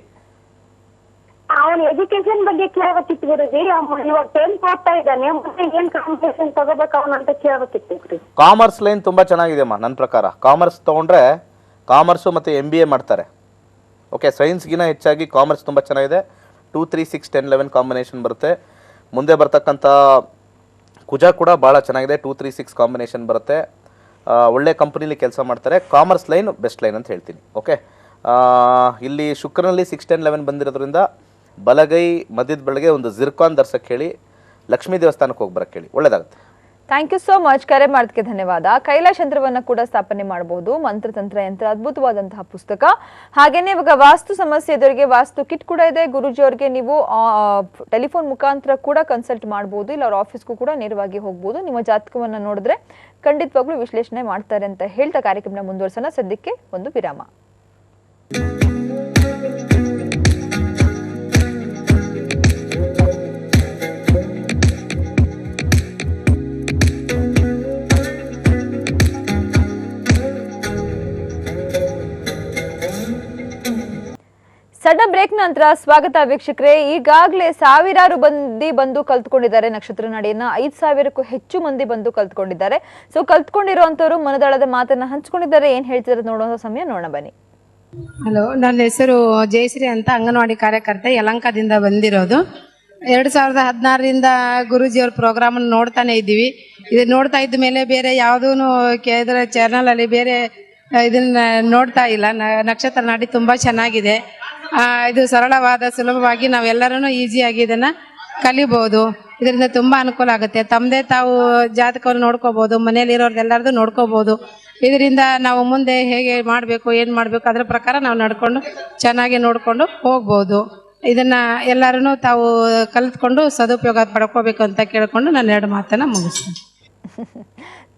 Speaker 3: ಅವನ ಎಜುಕೇಶನ್ ಬಗ್ಗೆ ಕೇಳಬೇಕಿತ್ತು ಗುರುಜಿ. ಇವಾಗ 10th ಓದ್ತಾ ಇದ್ದಾನೆ, ಮುಂದೆ ಏನ್ ಕಾಂಪಿಟೇಷನ್ ತಗೋಬೇಕು ಅವನು ಅಂತ ಕೇಳಬೇಕಿತ್ತು ಗುರುಜಿ.
Speaker 2: ಕಾಮರ್ಸ್ ಲೈನ್ ತುಂಬ ಚೆನ್ನಾಗಿದೆ ಅಮ್ಮ. ನನ್ನ ಪ್ರಕಾರ ಕಾಮರ್ಸ್ ತೊಗೊಂಡ್ರೆ ಕಾಮರ್ಸು ಮತ್ತು MBA ಮಾಡ್ತಾರೆ. ಓಕೆ, ಸೈನ್ಸ್ಗಿನ ಹೆಚ್ಚಾಗಿ ಕಾಮರ್ಸ್ ತುಂಬ ಚೆನ್ನಾಗಿದೆ. 2, 3, 6, 10, 11 ಕಾಂಬಿನೇಷನ್ ಬರುತ್ತೆ. ಮುಂದೆ ಬರ್ತಕ್ಕಂಥ ಕುಜ ಕೂಡ ಭಾಳ ಚೆನ್ನಾಗಿದೆ. 2, 3, 6 ಕಾಂಬಿನೇಷನ್ ಬರುತ್ತೆ. ಒಳ್ಳೆ ಕಂಪ್ನಿಲಿ ಕೆಲಸ ಮಾಡ್ತಾರೆ. ಕಾಮರ್ಸ್ ಲೈನ್ ಬೆಸ್ಟ್ ಲೈನ್ ಅಂತ ಹೇಳ್ತೀನಿ. ಓಕೆ, ಇಲ್ಲಿ ಶುಕ್ರನಲ್ಲಿ 6, 10, 11 ಬಂದಿರೋದ್ರಿಂದ ಬಲಗೈ ಮಧ್ಯದ ಬೆಳಗ್ಗೆ ಒಂದು ಜಿರ್ಕಾನ್ ಧರ್ಸಕ್ಕೆ ಹೇಳಿ, ಲಕ್ಷ್ಮೀ ದೇವಸ್ಥಾನಕ್ಕೆ ಹೋಗಿ ಬರಕ್ಕೆ ಹೇಳಿ, ಒಳ್ಳೇದಾಗುತ್ತೆ.
Speaker 1: Thank you so much. ಕರೆ ಮಾಡೋದಕ್ಕೆ ಧನ್ಯವಾದ. ಕೈಲಾಶ್ ಯಂತ್ರವನ್ನ ಕೂಡ ಸ್ಥಾಪನೆ ಮಾಡಬಹುದು. ಮಂತ್ರತಂತ್ರ ಯಂತ್ರ ಅದ್ಭುತವಾದಂತಹ ಪುಸ್ತಕ. ಹಾಗೇನೆ ಇವಾಗ ವಾಸ್ತು ಸಮಸ್ಯೆ ಇದ್ದವರಿಗೆ ವಾಸ್ತು ಕಿಟ್ ಕೂಡ ಇದೆ. ಗುರುಜಿ ಅವರಿಗೆ ನೀವು ಟೆಲಿಫೋನ್ ಮುಖಾಂತರ ಕೂಡ ಕನ್ಸಲ್ಟ್ ಮಾಡಬಹುದು, ಇಲ್ಲ ಅವ್ರ ಆಫೀಸ್ಗೂ ಕೂಡ ನೇರವಾಗಿ ಹೋಗ್ಬೋದು. ನಿಮ್ಮ ಜಾತಕವನ್ನ ನೋಡಿದ್ರೆ ಖಂಡಿತವಾಗ್ಲೂ ವಿಶ್ಲೇಷಣೆ ಮಾಡ್ತಾರೆ ಅಂತ ಹೇಳ್ತಾ ಕಾರ್ಯಕ್ರಮ ಮುಂದುವರ್ಸೋಣ. ಸದ್ಯಕ್ಕೆ ಒಂದು ವಿರಾಮ. ಸಣ್ಣ ಬ್ರೇಕ್ ನಂತರ ಸ್ವಾಗತ ವೀಕ್ಷಕರೇ. ಈಗಾಗಲೇ ಸಾವಿರಾರು ಮಂದಿ ಬಂದು ಕಲ್ತ್ಕೊಂಡಿದ್ದಾರೆ ನಕ್ಷತ್ರ ನಾಡಿಯನ್ನ. 5,000ಕ್ಕೂ ಹೆಚ್ಚು ಮಂದಿ ಬಂದು ಕಲ್ತ್ಕೊಂಡಿದ್ದಾರೆ. ಸೊ ಕಲ್ತ್ಕೊಂಡಿರುವಂತವ್ರು ಮನದಾಳದ ಮಾತನ್ನ ಹಂಚ್ಕೊಂಡಿದ್ದಾರೆ. ಏನ್ ಹೇಳ್ತಿದ್ದಾರೆ ನೋಡುವಂತ ಸಮಯ ನೋಡೋಣ ಬನ್ನಿ.
Speaker 4: ಹಲೋ, ನನ್ನ ಹೆಸರು ಜಯಶ್ರೀ ಅಂತ, ಅಂಗನವಾಡಿ ಕಾರ್ಯಕರ್ತೆ, ಯಲಂಕದಿಂದ ಬಂದಿರೋದು. 2016ರಿಂದ ಗುರೂಜಿಯವ್ರ ಪ್ರೋಗ್ರಾಮ್ ನೋಡ್ತಾನೆ ಇದ್ದೀವಿ. ಇದು ನೋಡ್ತಾ ಇದ್ದ ಮೇಲೆ ಬೇರೆ ಯಾವುದೂ ಇದರ ಚಾನಲಲ್ಲಿ ಬೇರೆ ಇದನ್ನ ನೋಡ್ತಾ ಇಲ್ಲ. ನಕ್ಷತ್ರ ನಾಡಿ ತುಂಬ ಚೆನ್ನಾಗಿದೆ. ಇದು ಸರಳವಾದ, ಸುಲಭವಾಗಿ ನಾವೆಲ್ಲರೂ ಈಸಿಯಾಗಿ ಇದನ್ನು ಕಲಿಬೋದು. ಇದರಿಂದ ತುಂಬ ಅನುಕೂಲ ಆಗುತ್ತೆ. ತಮ್ಮದೇ ತಾವು ಜಾತಕವನ್ನು ನೋಡ್ಕೋಬೋದು, ಮನೇಲಿರೋರ್ದೆಲ್ಲರದು ನೋಡ್ಕೋಬೋದು. ಇದರಿಂದ ನಾವು ಮುಂದೆ ಹೇಗೆ ಮಾಡಬೇಕು, ಏನು ಮಾಡಬೇಕು ಅದರ ಪ್ರಕಾರ ನಾವು ನಡ್ಕೊಂಡು ಚೆನ್ನಾಗಿ ನೋಡಿಕೊಂಡು ಹೋಗ್ಬೋದು. ಇದನ್ನು ಎಲ್ಲರೂ ತಾವು ಕಲಿತ್ಕೊಂಡು ಸದುಪಯೋಗ ಪಡ್ಕೋಬೇಕು ಅಂತ ಕೇಳಿಕೊಂಡು ನಾನು 2 ಮಾತನ್ನು ಮುಗಿಸ್ತೀನಿ.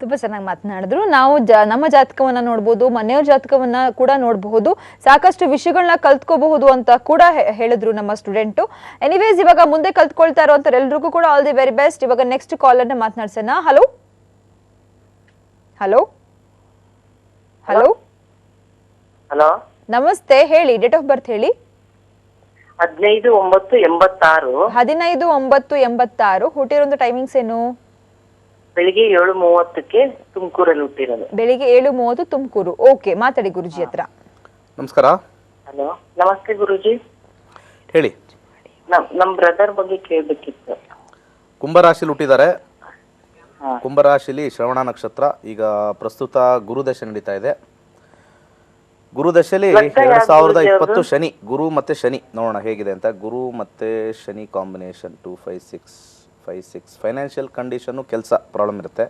Speaker 1: ತುಂಬಾ ಚೆನ್ನಾಗಿ ಮಾತನಾಡಿದ್ರು. ನಾವು ನಮ್ಮ ಜಾತಕವನ್ನ ನೋಡ್ಬೋದು, ಮನೆಯವ್ರ ಜಾತಕವನ್ನ ಕೂಡ ನೋಡಬಹುದು, ಸಾಕಷ್ಟು ವಿಷಯಗಳನ್ನ ಕಲ್ತ್ಕೋಬಹುದು ಅಂತ ಕೂಡ ಹೇಳಿದ್ರು ನಮ್ಮ ಸ್ಟೂಡೆಂಟು. ಎನಿವೇಸ್, ಇವಾಗ ಮುಂದೆ ಕಲ್ತ್ಕೊಳ್ತಾ ಇರೋಂಥ ಎಲ್ರಿಗೂ ಕೂಡ ಆಲ್ ದಿ ವೆರಿ ಬೆಸ್ಟ್. ಇವಾಗ ನೆಕ್ಸ್ಟ್ ಕಾಲ್ ಅನ್ನ ಮಾತನಾಡ್ಸೋಣ. ಹಲೋ ಹಲೋ ಹಲೋ
Speaker 5: ಹಲೋ,
Speaker 1: ನಮಸ್ತೆ. ಹೇಳಿ, ಡೇಟ್ ಆಫ್ ಬರ್ತ್ ಹೇಳಿ.
Speaker 5: 15/9/86.
Speaker 1: 15/9/86. ಹುಟ್ಟಿರೋಂಥ ಟೈಮಿಂಗ್ಸ್ ಏನು?
Speaker 5: ಬೆಳಿಗ್ಗೆ 7:30ಕ್ಕೆ ತುಮಕೂರಲ್ಲಿ ಹುಟ್ಟಿರೋದು.
Speaker 1: ಬೆಳಿಗ್ಗೆ 7:30 ತುಮಕೂರು. ಓಕೆ, ಮಾತಾಡಿ ಗುರುಜಿ ಹತ್ರ.
Speaker 2: ನಮಸ್ಕಾರ.
Speaker 5: ಹಲೋ, ನಮಸ್ತೆ ಗುರುಜಿ.
Speaker 2: ಹೇಳಿ.
Speaker 5: ನಮ್ ಬ್ರದರ್ ಬಗ್ಗೆ ಕೇಳಬೇಕಿತ್ತು.
Speaker 2: ಕುಂಭರಾಶಿಲಿ ಹುಟ್ಟಿದ್ದಾರೆ. ಕುಂಭರಾಶಿಲಿ ಶ್ರವಣ ನಕ್ಷತ್ರ. ಈಗ ಪ್ರಸ್ತುತ ಗುರುದಶೆ ನಡೀತಾ ಇದೆ. ಗುರುದಶೆಯಲ್ಲಿ 2020 ಶನಿ, ಗುರು ಮತ್ತೆ ಶನಿ ನೋಡೋಣ ಹೇಗಿದೆ ಅಂತ. ಗುರು ಮತ್ತೆ ಶನಿ ಕಾಂಬಿನೇಷನ್ 2, 5, 6 ಫೈನಾನ್ಷಿಯಲ್ ಕಂಡೀಷನ್ನು ಕೆಲಸ ಪ್ರಾಬ್ಲಮ್ ಇರುತ್ತೆ.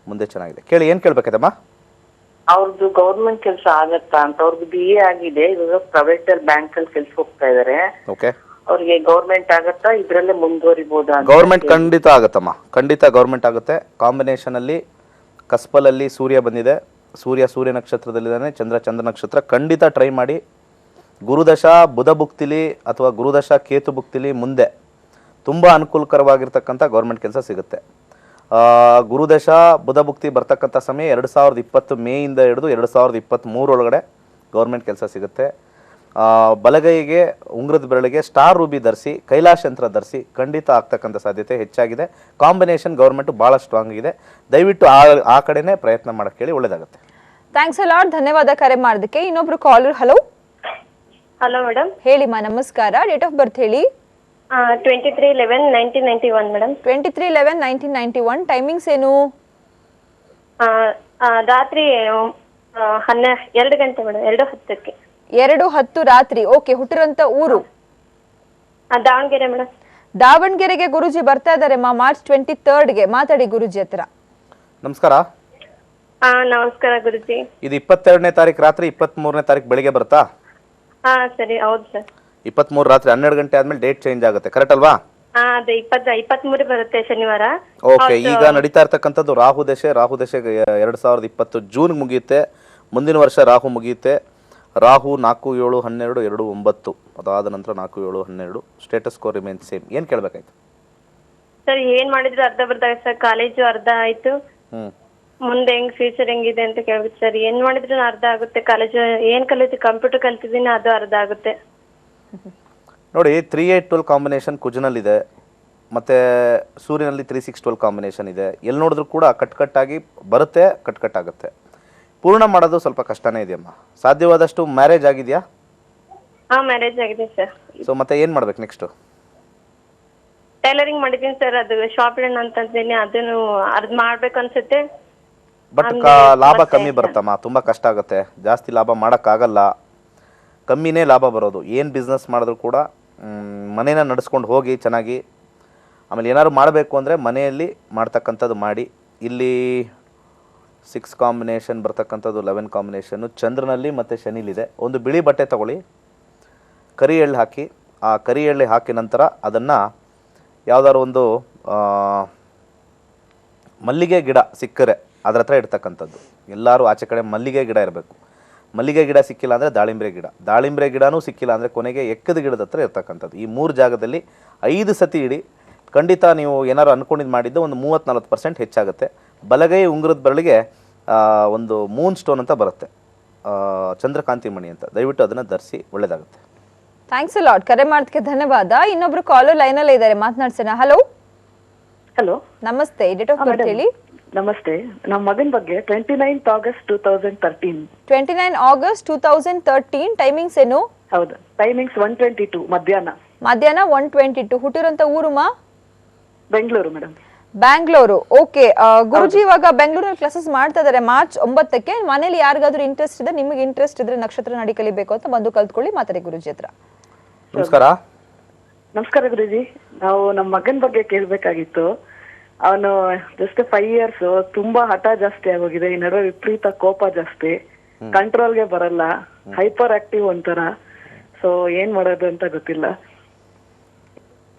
Speaker 2: ಮುಂದೆ ಚೆನ್ನಾಗಿದೆ. ಕೇಳಿ, ಏನು ಕೇಳಬೇಕೈತಮ್ಮ?
Speaker 5: ಅವ್ರದ್ದು ಗೌರ್ಮೆಂಟ್ ಕೆಲಸ ಆಗತ್ತಾ ಅಂತ. ಅವ್ರದ್ದು BA ಆಗಿದೆ, ಇವಾಗ ಪ್ರೈವೇಟ್ ಬ್ಯಾಂಕ್ ಅಲ್ಲಿ ಕೆಲಸ ಹೋಗ್ತಾ ಇದಾರೆ.
Speaker 2: ಓಕೆ,
Speaker 5: ಅವ್ರಿಗೆ ಗೌರ್ಮೆಂಟ್ ಆಗತ್ತಾ, ಇದ್ರಲ್ಲೇ ಮುಂದುವರಿಬಹುದಾ?
Speaker 2: ಗೌರ್ಮೆಂಟ್ ಖಂಡಿತ ಆಗುತ್ತಮ್ಮ, ಖಂಡಿತ ಗೌರ್ಮೆಂಟ್ ಆಗುತ್ತೆ. ಕಾಂಬಿನೇಷನ್ ಅಲ್ಲಿ ಕಸ್ಪಲಲ್ಲಿ ಸೂರ್ಯ ಬಂದಿದೆ. ಸೂರ್ಯ ನಕ್ಷತ್ರದಲ್ಲಿದ್ದಾನೆ, ಚಂದ್ರ ನಕ್ಷತ್ರ. ಖಂಡಿತ ಟ್ರೈ ಮಾಡಿ. ಗುರುದಶ ಬುಧ ಭುಕ್ತಿಲಿ ಅಥವಾ ಗುರುದಶ ಕೇತು ಭುಕ್ತಿಲಿ ಮುಂದೆ ತುಂಬ ಅನುಕೂಲಕರವಾಗಿರ್ತಕ್ಕಂಥ ಗೌರ್ಮೆಂಟ್ ಕೆಲಸ ಸಿಗುತ್ತೆ. ಗುರುದಶ ಬುಧ ಭುಕ್ತಿ ಬರ್ತಕ್ಕಂಥ ಸಮಯ 2020 ಮೇಯಿಂದ ಹಿಡಿದು 2023 ಒಳಗಡೆ ಗೌರ್ಮೆಂಟ್ ಕೆಲಸ ಸಿಗುತ್ತೆ. ಬಲಗೈಗೆ ಉಂಗುರದ ಬೆರಳಿಗೆ ಸ್ಟಾರ್ ರೂಬಿ ಧರಿಸಿ, ಕೈಲಾಶ್ ಯಂತ್ರ ಧರಿಸಿ, ಖಂಡಿತ ಆಗ್ತಕ್ಕಂಥ ಸಾಧ್ಯತೆ ಹೆಚ್ಚಾಗಿದೆ. ಕಾಂಬಿನೇಷನ್ ಗೌರ್ಮೆಂಟು ಭಾಳ ಸ್ಟ್ರಾಂಗ್ ಇದೆ. ದಯವಿಟ್ಟು ಆ ಕಡೆನೇ ಪ್ರಯತ್ನ ಮಾಡಕ್ಕೆ ಹೇಳಿ, ಒಳ್ಳೇದಾಗುತ್ತೆ.
Speaker 1: ಥ್ಯಾಂಕ್ಸ್ ಅ ಲಾಟ್, ಧನ್ಯವಾದ ಕರೆ ಮಾಡೋದಕ್ಕೆ. ಇನ್ನೊಬ್ರು ಕಾಲರ್. Hello
Speaker 3: hello madam.
Speaker 1: ಹೇಳಿಮ್ಮ, ನಮಸ್ಕಾರ. ಡೇಟ್ ಆಫ್ ಬರ್ತ್ ಹೇಳಿ.
Speaker 3: 23/11/1991 ಮೇಡಮ್.
Speaker 1: 23/11/1991. ಟೈಮಿಂಗ್ಸ್ ಏನು?
Speaker 3: ರಾತ್ರಿ 2 ಗಂಟೆ ಮೇಡಮ್, 2:10ಕ್ಕೆ.
Speaker 1: 2:10 ರಾತ್ರಿ. ಓಕೆ, ಹುಟ್ಟಿರೋಂಥ ಊರು?
Speaker 3: ದಾವಣಗೆರೆ ಮೇಡಮ್.
Speaker 1: ದಾವಣಗೆರೆಗೆ ಗುರುಜಿ ಬರ್ತಾ ಇದ್ದಾರೆ ಮಾರ್ಚ್ 23ಗೆ. ಮಾತಾಡಿ ಗುರುಜಿ ಹತ್ರ.
Speaker 2: ನಮಸ್ಕಾರ.
Speaker 3: ನಮಸ್ಕಾರ ಗುರುಜಿ.
Speaker 2: ಇದು 22ನೇ ತಾರೀಕು ರಾತ್ರಿ, 23ನೇ ತಾರೀಕು ಬೆಳಿಗ್ಗೆ ಬರುತ್ತಾ?
Speaker 3: ಸರಿ, ಹೌದು ಸರ್.
Speaker 2: 23 ರಾತ್ರಿ 12 ಗಂಟೆ ಆದ್ಮೇಲೆ ಡೇಟ್ ಚೇಂಜ್ ಆಗುತ್ತೆ, ಕರೆಕ್ಟ್ ಅಲ್ವಾ?
Speaker 3: ಅದೇ 23 ಬರುತ್ತೆ ಶನಿವಾರ.
Speaker 2: ಓಕೆ, ಈಗ ನಡೀತಾ ಇರ್ತಕ್ಕಂಥದ್ದು ರಾಹು ದಶೆ. 2020 ಜೂನ್ ಮುಗಿಯುತ್ತೆ. ಮುಂದಿನ ವರ್ಷ ರಾಹು ಮುಗಿಯುತ್ತೆ. ರಾಹು 4, 7, 12, 2, 9. ಅದಾದ ನಂತರ 4, 7, 12. Status quo remain same. ಏನು ಕೇಳಬೇಕಾಯ್ತು
Speaker 3: ಸರ್? ಏನ್ ಮಾಡಿದ್ರು ಅರ್ಧ ಬರ್ಧ ಸರ್. ಕಾಲೇಜು ಅರ್ಧ ಆಯ್ತು.
Speaker 6: ಮುಂದೆ ಹೆಂಗ್ ಫ್ಯೂಚರ್ ಹೆಂಗಿದೆ ಅಂತ ಕೇಳ್ಬಿಟ್ಟು ಸರ್. ಏನ್ ಮಾಡಿದ್ರು ಅರ್ಧ ಆಗುತ್ತೆ. ಕಾಲೇಜ್ ಏನ್ ಕಂಪ್ಯೂಟರ್ ಕಲ್ತಿದ್ದೀನಿ ಅದು ಅರ್ಧ ಆಗುತ್ತೆ.
Speaker 2: ನೋಡಿ 3-8-12 ಕಾಂಬಿನೇಷನ್ ಕುಜನಲ್ಲಿದೆ, ಮತ್ತು ಸೂರ್ಯನಲ್ಲಿ 3-6-12 ಕಾಂಬಿನೇಷನ್ ಇದೆ. ಎಲ್ಲಿ ನೋಡಿದ್ರು ಕೂಡ ಕಟ್ಕಟ್ಟಾಗಿ ಬರುತ್ತೆ, ಕಟ್ಕಟ್ಟಾಗುತ್ತೆ. ಪೂರ್ಣ ಮಾಡೋದು ಸ್ವಲ್ಪ ಕಷ್ಟನೇ ಇದೆಯಮ್ಮ. ಸಾಧ್ಯವಾದಷ್ಟು ಮ್ಯಾರೇಜ್ ಆಗಿದೆಯಾ?
Speaker 6: ಹಾ, ಮ್ಯಾರೇಜ್ ಆಗಿದೆ ಸರ್.
Speaker 2: ಸೊ ಮತ್ತೆ ಏನು ಮಾಡ್ಬೇಕು ನೆಕ್ಸ್ಟು?
Speaker 6: ಟೈಲರಿಂಗ್ ಮಾಡಿದ್ದೀನಿ ಸರ್. ಅದು ಶಾಪ್ ಇಡೋಣ ಅಂತಂದಿನಿ, ಅದನ್ನು ಅರ್ಧ ಮಾಡ್ಬೇಕು ಅನ್ಸುತ್ತೆ.
Speaker 2: ಬಟ್ ಲಾಭ ಕಮ್ಮಿ ಬರುತ್ತಮ್ಮ, ತುಂಬ ಕಷ್ಟ ಆಗುತ್ತೆ. ಜಾಸ್ತಿ ಲಾಭ ಮಾಡೋಕ್ಕಾಗಲ್ಲ, ಕಮ್ಮಿನೇ ಲಾಭ ಬರೋದು. ಏನು ಬಿಸ್ನೆಸ್ ಮಾಡಿದ್ರು ಕೂಡ ಮನೇನ ನಡೆಸ್ಕೊಂಡು ಹೋಗಿ ಚೆನ್ನಾಗಿ. ಆಮೇಲೆ ಏನಾದ್ರು ಮಾಡಬೇಕು ಅಂದರೆ ಮನೆಯಲ್ಲಿ ಮಾಡ್ತಕ್ಕಂಥದ್ದು ಮಾಡಿ. ಇಲ್ಲಿ 6 ಕಾಂಬಿನೇಷನ್ ಬರ್ತಕ್ಕಂಥದ್ದು, 11 ಕಾಂಬಿನೇಷನ್ನು ಚಂದ್ರನಲ್ಲಿ ಮತ್ತು ಶನಿಲಿದೆ. ಒಂದು ಬಿಳಿ ಬಟ್ಟೆ ತೊಗೊಳ್ಳಿ, ಕರಿ ಎಳ್ಳು ಹಾಕಿ, ಆ ಕರಿ ಎಳ್ಳು ಹಾಕಿ ನಂತರ ಅದನ್ನು ಯಾವುದಾದ್ರು ಒಂದು ಮಲ್ಲಿಗೆ ಗಿಡ ಸಿಕ್ಕರೆ ಅದ್ರ ಹತ್ರ ಇಡ್ತಕ್ಕಂಥದ್ದು. ಎಲ್ಲರೂ ಆಚೆ ಕಡೆ ಮಲ್ಲಿಗೆ ಗಿಡ ಇರಬೇಕು. ಮಲ್ಲಿಗೆ ಗಿಡ ಸಿಕ್ಕಿಲ್ಲ ಅಂದರೆ ದಾಳಿಂಬ್ರೆ ಗಿಡನೂ ಸಿಕ್ಕಿಲ್ಲ ಅಂದರೆ ಕೊನೆಗೆ ಎಕ್ಕದ ಗಿಡದ ಹತ್ರ ಇರ್ತಕ್ಕಂಥದ್ದು. ಈ 3 ಜಾಗದಲ್ಲಿ 5 ಸತಿ ಇಡಿ. ಖಂಡಿತ ನೀವು ಏನಾರು ಅಂದ್ಕೊಂಡಿದ್ದು ಮಾಡಿದ್ದು ಒಂದು 30-40% ಹೆಚ್ಚಾಗುತ್ತೆ. ಬಲಗೈ ಉಂಗುರದ ಬೆರಳಿಗೆ ಒಂದು ಮೂನ್ ಸ್ಟೋನ್ ಅಂತ ಬರುತ್ತೆ, ಚಂದ್ರಕಾಂತಿ ಮಣಿ ಅಂತ. ದಯವಿಟ್ಟು ಅದನ್ನು ಧರಿಸಿ, ಒಳ್ಳೆಯದಾಗುತ್ತೆ.
Speaker 1: Thanks a lot. ಕರೆ ಮಾಡೋದಕ್ಕೆ ಧನ್ಯವಾದ. ಇನ್ನೊಬ್ರು ಕಾಲರ್ ಲೈನಲ್ಲೇ ಇದ್ದಾರೆ, ಮಾತನಾಡ್ಸೋಣ. ಹಲೋ
Speaker 7: ಹಲೋ,
Speaker 1: ನಮಸ್ತೆ. ಡೇಟ್ ಆಫ್ ಬರ್ತ್ ಹೇಳಿ.
Speaker 7: ನಮಸ್ತೆ. ನಮ್ಮ ಮಗನ ಬಗ್ಗೆ 29th August 2013.
Speaker 1: 29 ಆಗಸ್ಟ್ 2013. ಟೈಮಿಂಗ್ಸ್ ಏನು?
Speaker 7: ಹೌದು, ಟೈಮಿಂಗ್ಸ್ 1:22 ಮಧ್ಯಾಹ್ನ.
Speaker 1: 1:22. ಹುಟ್ಟಿರೋಂಥ ಊರುಮ?
Speaker 7: ಬೆಂಗಳೂರು ಮೇಡಮ್.
Speaker 1: ಬ್ಯಾಂಗ್ಳೂರು. ಓಕೆ ಗುರುಜಿ, ಇವಾಗ ಬೆಂಗಳೂರಲ್ಲಿ ಕ್ಲಾಸಸ್ ಮಾಡ್ತಾ ಇದಾರೆ ಮಾರ್ಚ್ 9ಕ್ಕೆ. ಮನೇಲಿ ಯಾರಿಗಾದ್ರೂ ಇಂಟ್ರೆಸ್ಟ್ ಇದೆ, ನಿಮಗೆ ಇಂಟ್ರೆಸ್ಟ್ ಇದ್ರೆ ನಕ್ಷತ್ರ ನಾಡಿ ಕಲಿಬೇಕು ಅಂತ ಬಂದು ಕಲ್ತ್ಕೊಳ್ಳಿ, ಮಾತಾಡಿ ಗುರುಜಿ ಹತ್ರ.
Speaker 2: ನಮಸ್ಕಾರ.
Speaker 7: ನಮಸ್ಕಾರ ಗುರುಜಿ. ನಾವು ನಮ್ಮ ಮಗನ ಬಗ್ಗೆ ಕೇಳ್ಬೇಕಾಗಿತ್ತು. ಅವನು ಜಸ್ಟ್ 5 years, ತುಂಬಾ ಹಠ ಜಾಸ್ತಿ ಆಗೋಗಿದೆ. ಈ ನಡುವೆ ವಿಪರೀತ ಕೋಪ ಜಾಸ್ತಿ, ಕಂಟ್ರೋಲ್ಗೆ ಬರಲ್ಲ, ಹೈಪರ್ ಆಕ್ಟಿವ್ ಒಂಥರ. ಸೊ ಏನ್ ಮಾಡೋದು ಅಂತ ಗೊತ್ತಿಲ್ಲ.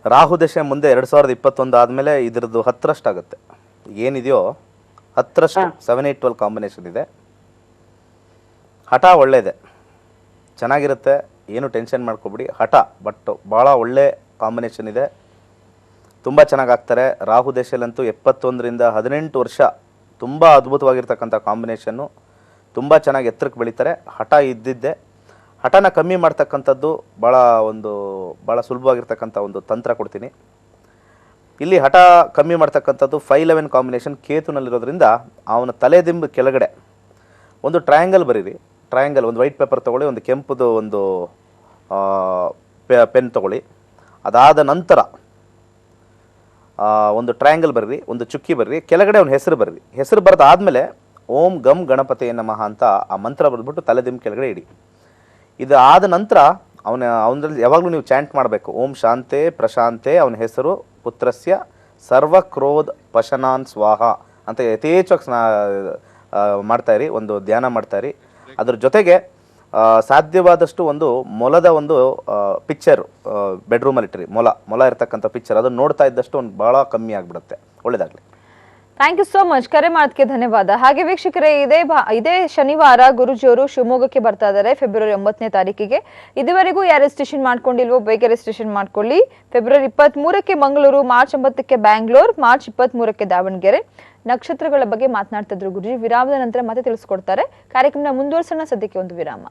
Speaker 2: ರಾಹು ದಶೆ ಮುಂದೆ 2021 ಆದಮೇಲೆ ಇದ್ರದ್ದು 10ರಷ್ಟು ಆಗುತ್ತೆ. ಏನಿದೆಯೋ 10ರಷ್ಟು 7-8-12 ಕಾಂಬಿನೇಷನ್ ಇದೆ. ಹಠ ಒಳ್ಳೆಯದೆ, ಚೆನ್ನಾಗಿರುತ್ತೆ, ಏನು ಟೆನ್ಷನ್ ಮಾಡ್ಕೊಬಿಡಿ. ಹಠ ಬಟ್ ಭಾಳ ಒಳ್ಳೆ ಕಾಂಬಿನೇಷನ್ ಇದೆ, ತುಂಬ ಚೆನ್ನಾಗಾಗ್ತಾರೆ. ರಾಹು ದಶೆಯಲ್ಲಂತೂ 71ರಿಂದ 18 ವರ್ಷ ತುಂಬ ಅದ್ಭುತವಾಗಿರ್ತಕ್ಕಂಥ ಕಾಂಬಿನೇಷನ್ನು. ತುಂಬ ಚೆನ್ನಾಗಿ ಎತ್ತರಕ್ಕೆ ಬೆಳೀತಾರೆ. ಹಠ ಇದ್ದಿದ್ದೆ. ಹಠನ ಕಮ್ಮಿ ಮಾಡ್ತಕ್ಕಂಥದ್ದು ಭಾಳ ಸುಲಭವಾಗಿರ್ತಕ್ಕಂಥ ಒಂದು ತಂತ್ರ ಕೊಡ್ತೀನಿ. ಇಲ್ಲಿ ಹಠ ಕಮ್ಮಿ ಮಾಡ್ತಕ್ಕಂಥದ್ದು 5-11 ಕಾಂಬಿನೇಷನ್ ಕೇತುನಲ್ಲಿರೋದ್ರಿಂದ ಅವನ ತಲೆದಿಂಬು ಕೆಳಗಡೆ ಒಂದು ಟ್ರಯಾಂಗಲ್ ಬರೀರಿ. ಟ್ರಯಾಂಗಲ್ ಒಂದು ವೈಟ್ ಪೇಪರ್ ತೊಗೊಳ್ಳಿ, ಒಂದು ಕೆಂಪುದು ಒಂದು ಪೆನ್ ತೊಗೊಳ್ಳಿ. ಅದಾದ ನಂತರ ಒಂದು ಟ್ರಯಾಂಗಲ್ ಬರೀರಿ, ಒಂದು ಚುಕ್ಕಿ ಬರೀರಿ, ಕೆಳಗಡೆ ಒಂದು ಹೆಸರು ಬರೀರಿ. ಹೆಸರು ಬರೆದಾದ್ಮೇಲೆ ಓಂ ಗಂ ಗಣಪತಿಯ ನಮಃ ಅಂತ ಆ ಮಂತ್ರ ಬರೆದ್ಬಿಟ್ಟು ತಲೆದಿಂಬು ಕೆಳಗಡೆ ಇಡಿ. ಇದು ಆದ ನಂತರ ಅವನಲ್ಲಿ ಯಾವಾಗಲೂ ನೀವು ಚಾಂಟ್ ಮಾಡಬೇಕು, ಓಂ ಶಾಂತೆ ಪ್ರಶಾಂತೆ, ಅವನ ಹೆಸರು ಪುತ್ರಸ್ಯ ಸರ್ವಕ್ರೋಧ ಪಶನಾನ್ ಸ್ವಾಹ ಅಂತ ಯಥೇಚ್ಛವಾಗಿ ಮಾಡ್ತಾಯಿರಿ, ಒಂದು ಧ್ಯಾನ ಮಾಡ್ತಾಯಿರಿ. ಅದ್ರ ಜೊತೆಗೆ ಸಾಧ್ಯವಾದಷ್ಟು ಒಂದು ಮೊಲದ ಒಂದು ಪಿಕ್ಚರ್ ಬೆಡ್ರೂಮಲ್ಲಿ ಇಟ್ಟಿರಿ. ಮೊಲ ಇರ್ತಕ್ಕಂಥ ಪಿಕ್ಚರ್ ಅದನ್ನು ನೋಡ್ತಾ ಇದ್ದಷ್ಟು ಒಂದು ಭಾಳ ಕಮ್ಮಿ ಆಗಿಬಿಡುತ್ತೆ. ಒಳ್ಳೆಯದಾಗಲಿ.
Speaker 1: Thank you so much. ಕರೆ ಮಾಡೋದಕ್ಕೆ ಧನ್ಯವಾದ. ಹಾಗೆ ವೀಕ್ಷಕರೇ, ಇದೇ ಶನಿವಾರ ಗುರುಜಿಯವರು ಶಿವಮೊಗ್ಗಕ್ಕೆ ಬರ್ತಾ ಇದ್ದಾರೆ ಫೆಬ್ರವರಿ 9ನೇ ತಾರೀಕಿಗೆ. ಇದುವರೆಗೂ ಯಾರು ರಿಜಿಸ್ಟ್ರೇಷನ್ ಮಾಡ್ಕೊಂಡಿಲ್ವೋ ಬೇಗ ರಿಜಿಸ್ಟ್ರೇಷನ್ ಮಾಡ್ಕೊಳ್ಳಿ. ಫೆಬ್ರವರಿ 23ಕ್ಕೆ ಮಂಗಳೂರು, ಮಾರ್ಚ್ 9ಕ್ಕೆ ಬ್ಯಾಂಗ್ಳೂರ್, ಮಾರ್ಚ್ 23ಕ್ಕೆ ದಾವಣಗೆರೆ. ನಕ್ಷತ್ರಗಳ ಬಗ್ಗೆ ಮಾತನಾಡ್ತಾ ಇದ್ರು ಗುರುಜಿ. ವಿರಾಮದ ನಂತರ ಮತ್ತೆ ತಿಳಿಸ್ಕೊಡ್ತಾರೆ. ಕಾರ್ಯಕ್ರಮ ಮುಂದುವರಿಸೋಣ. ಸದ್ಯಕ್ಕೆ ಒಂದು ವಿರಾಮ.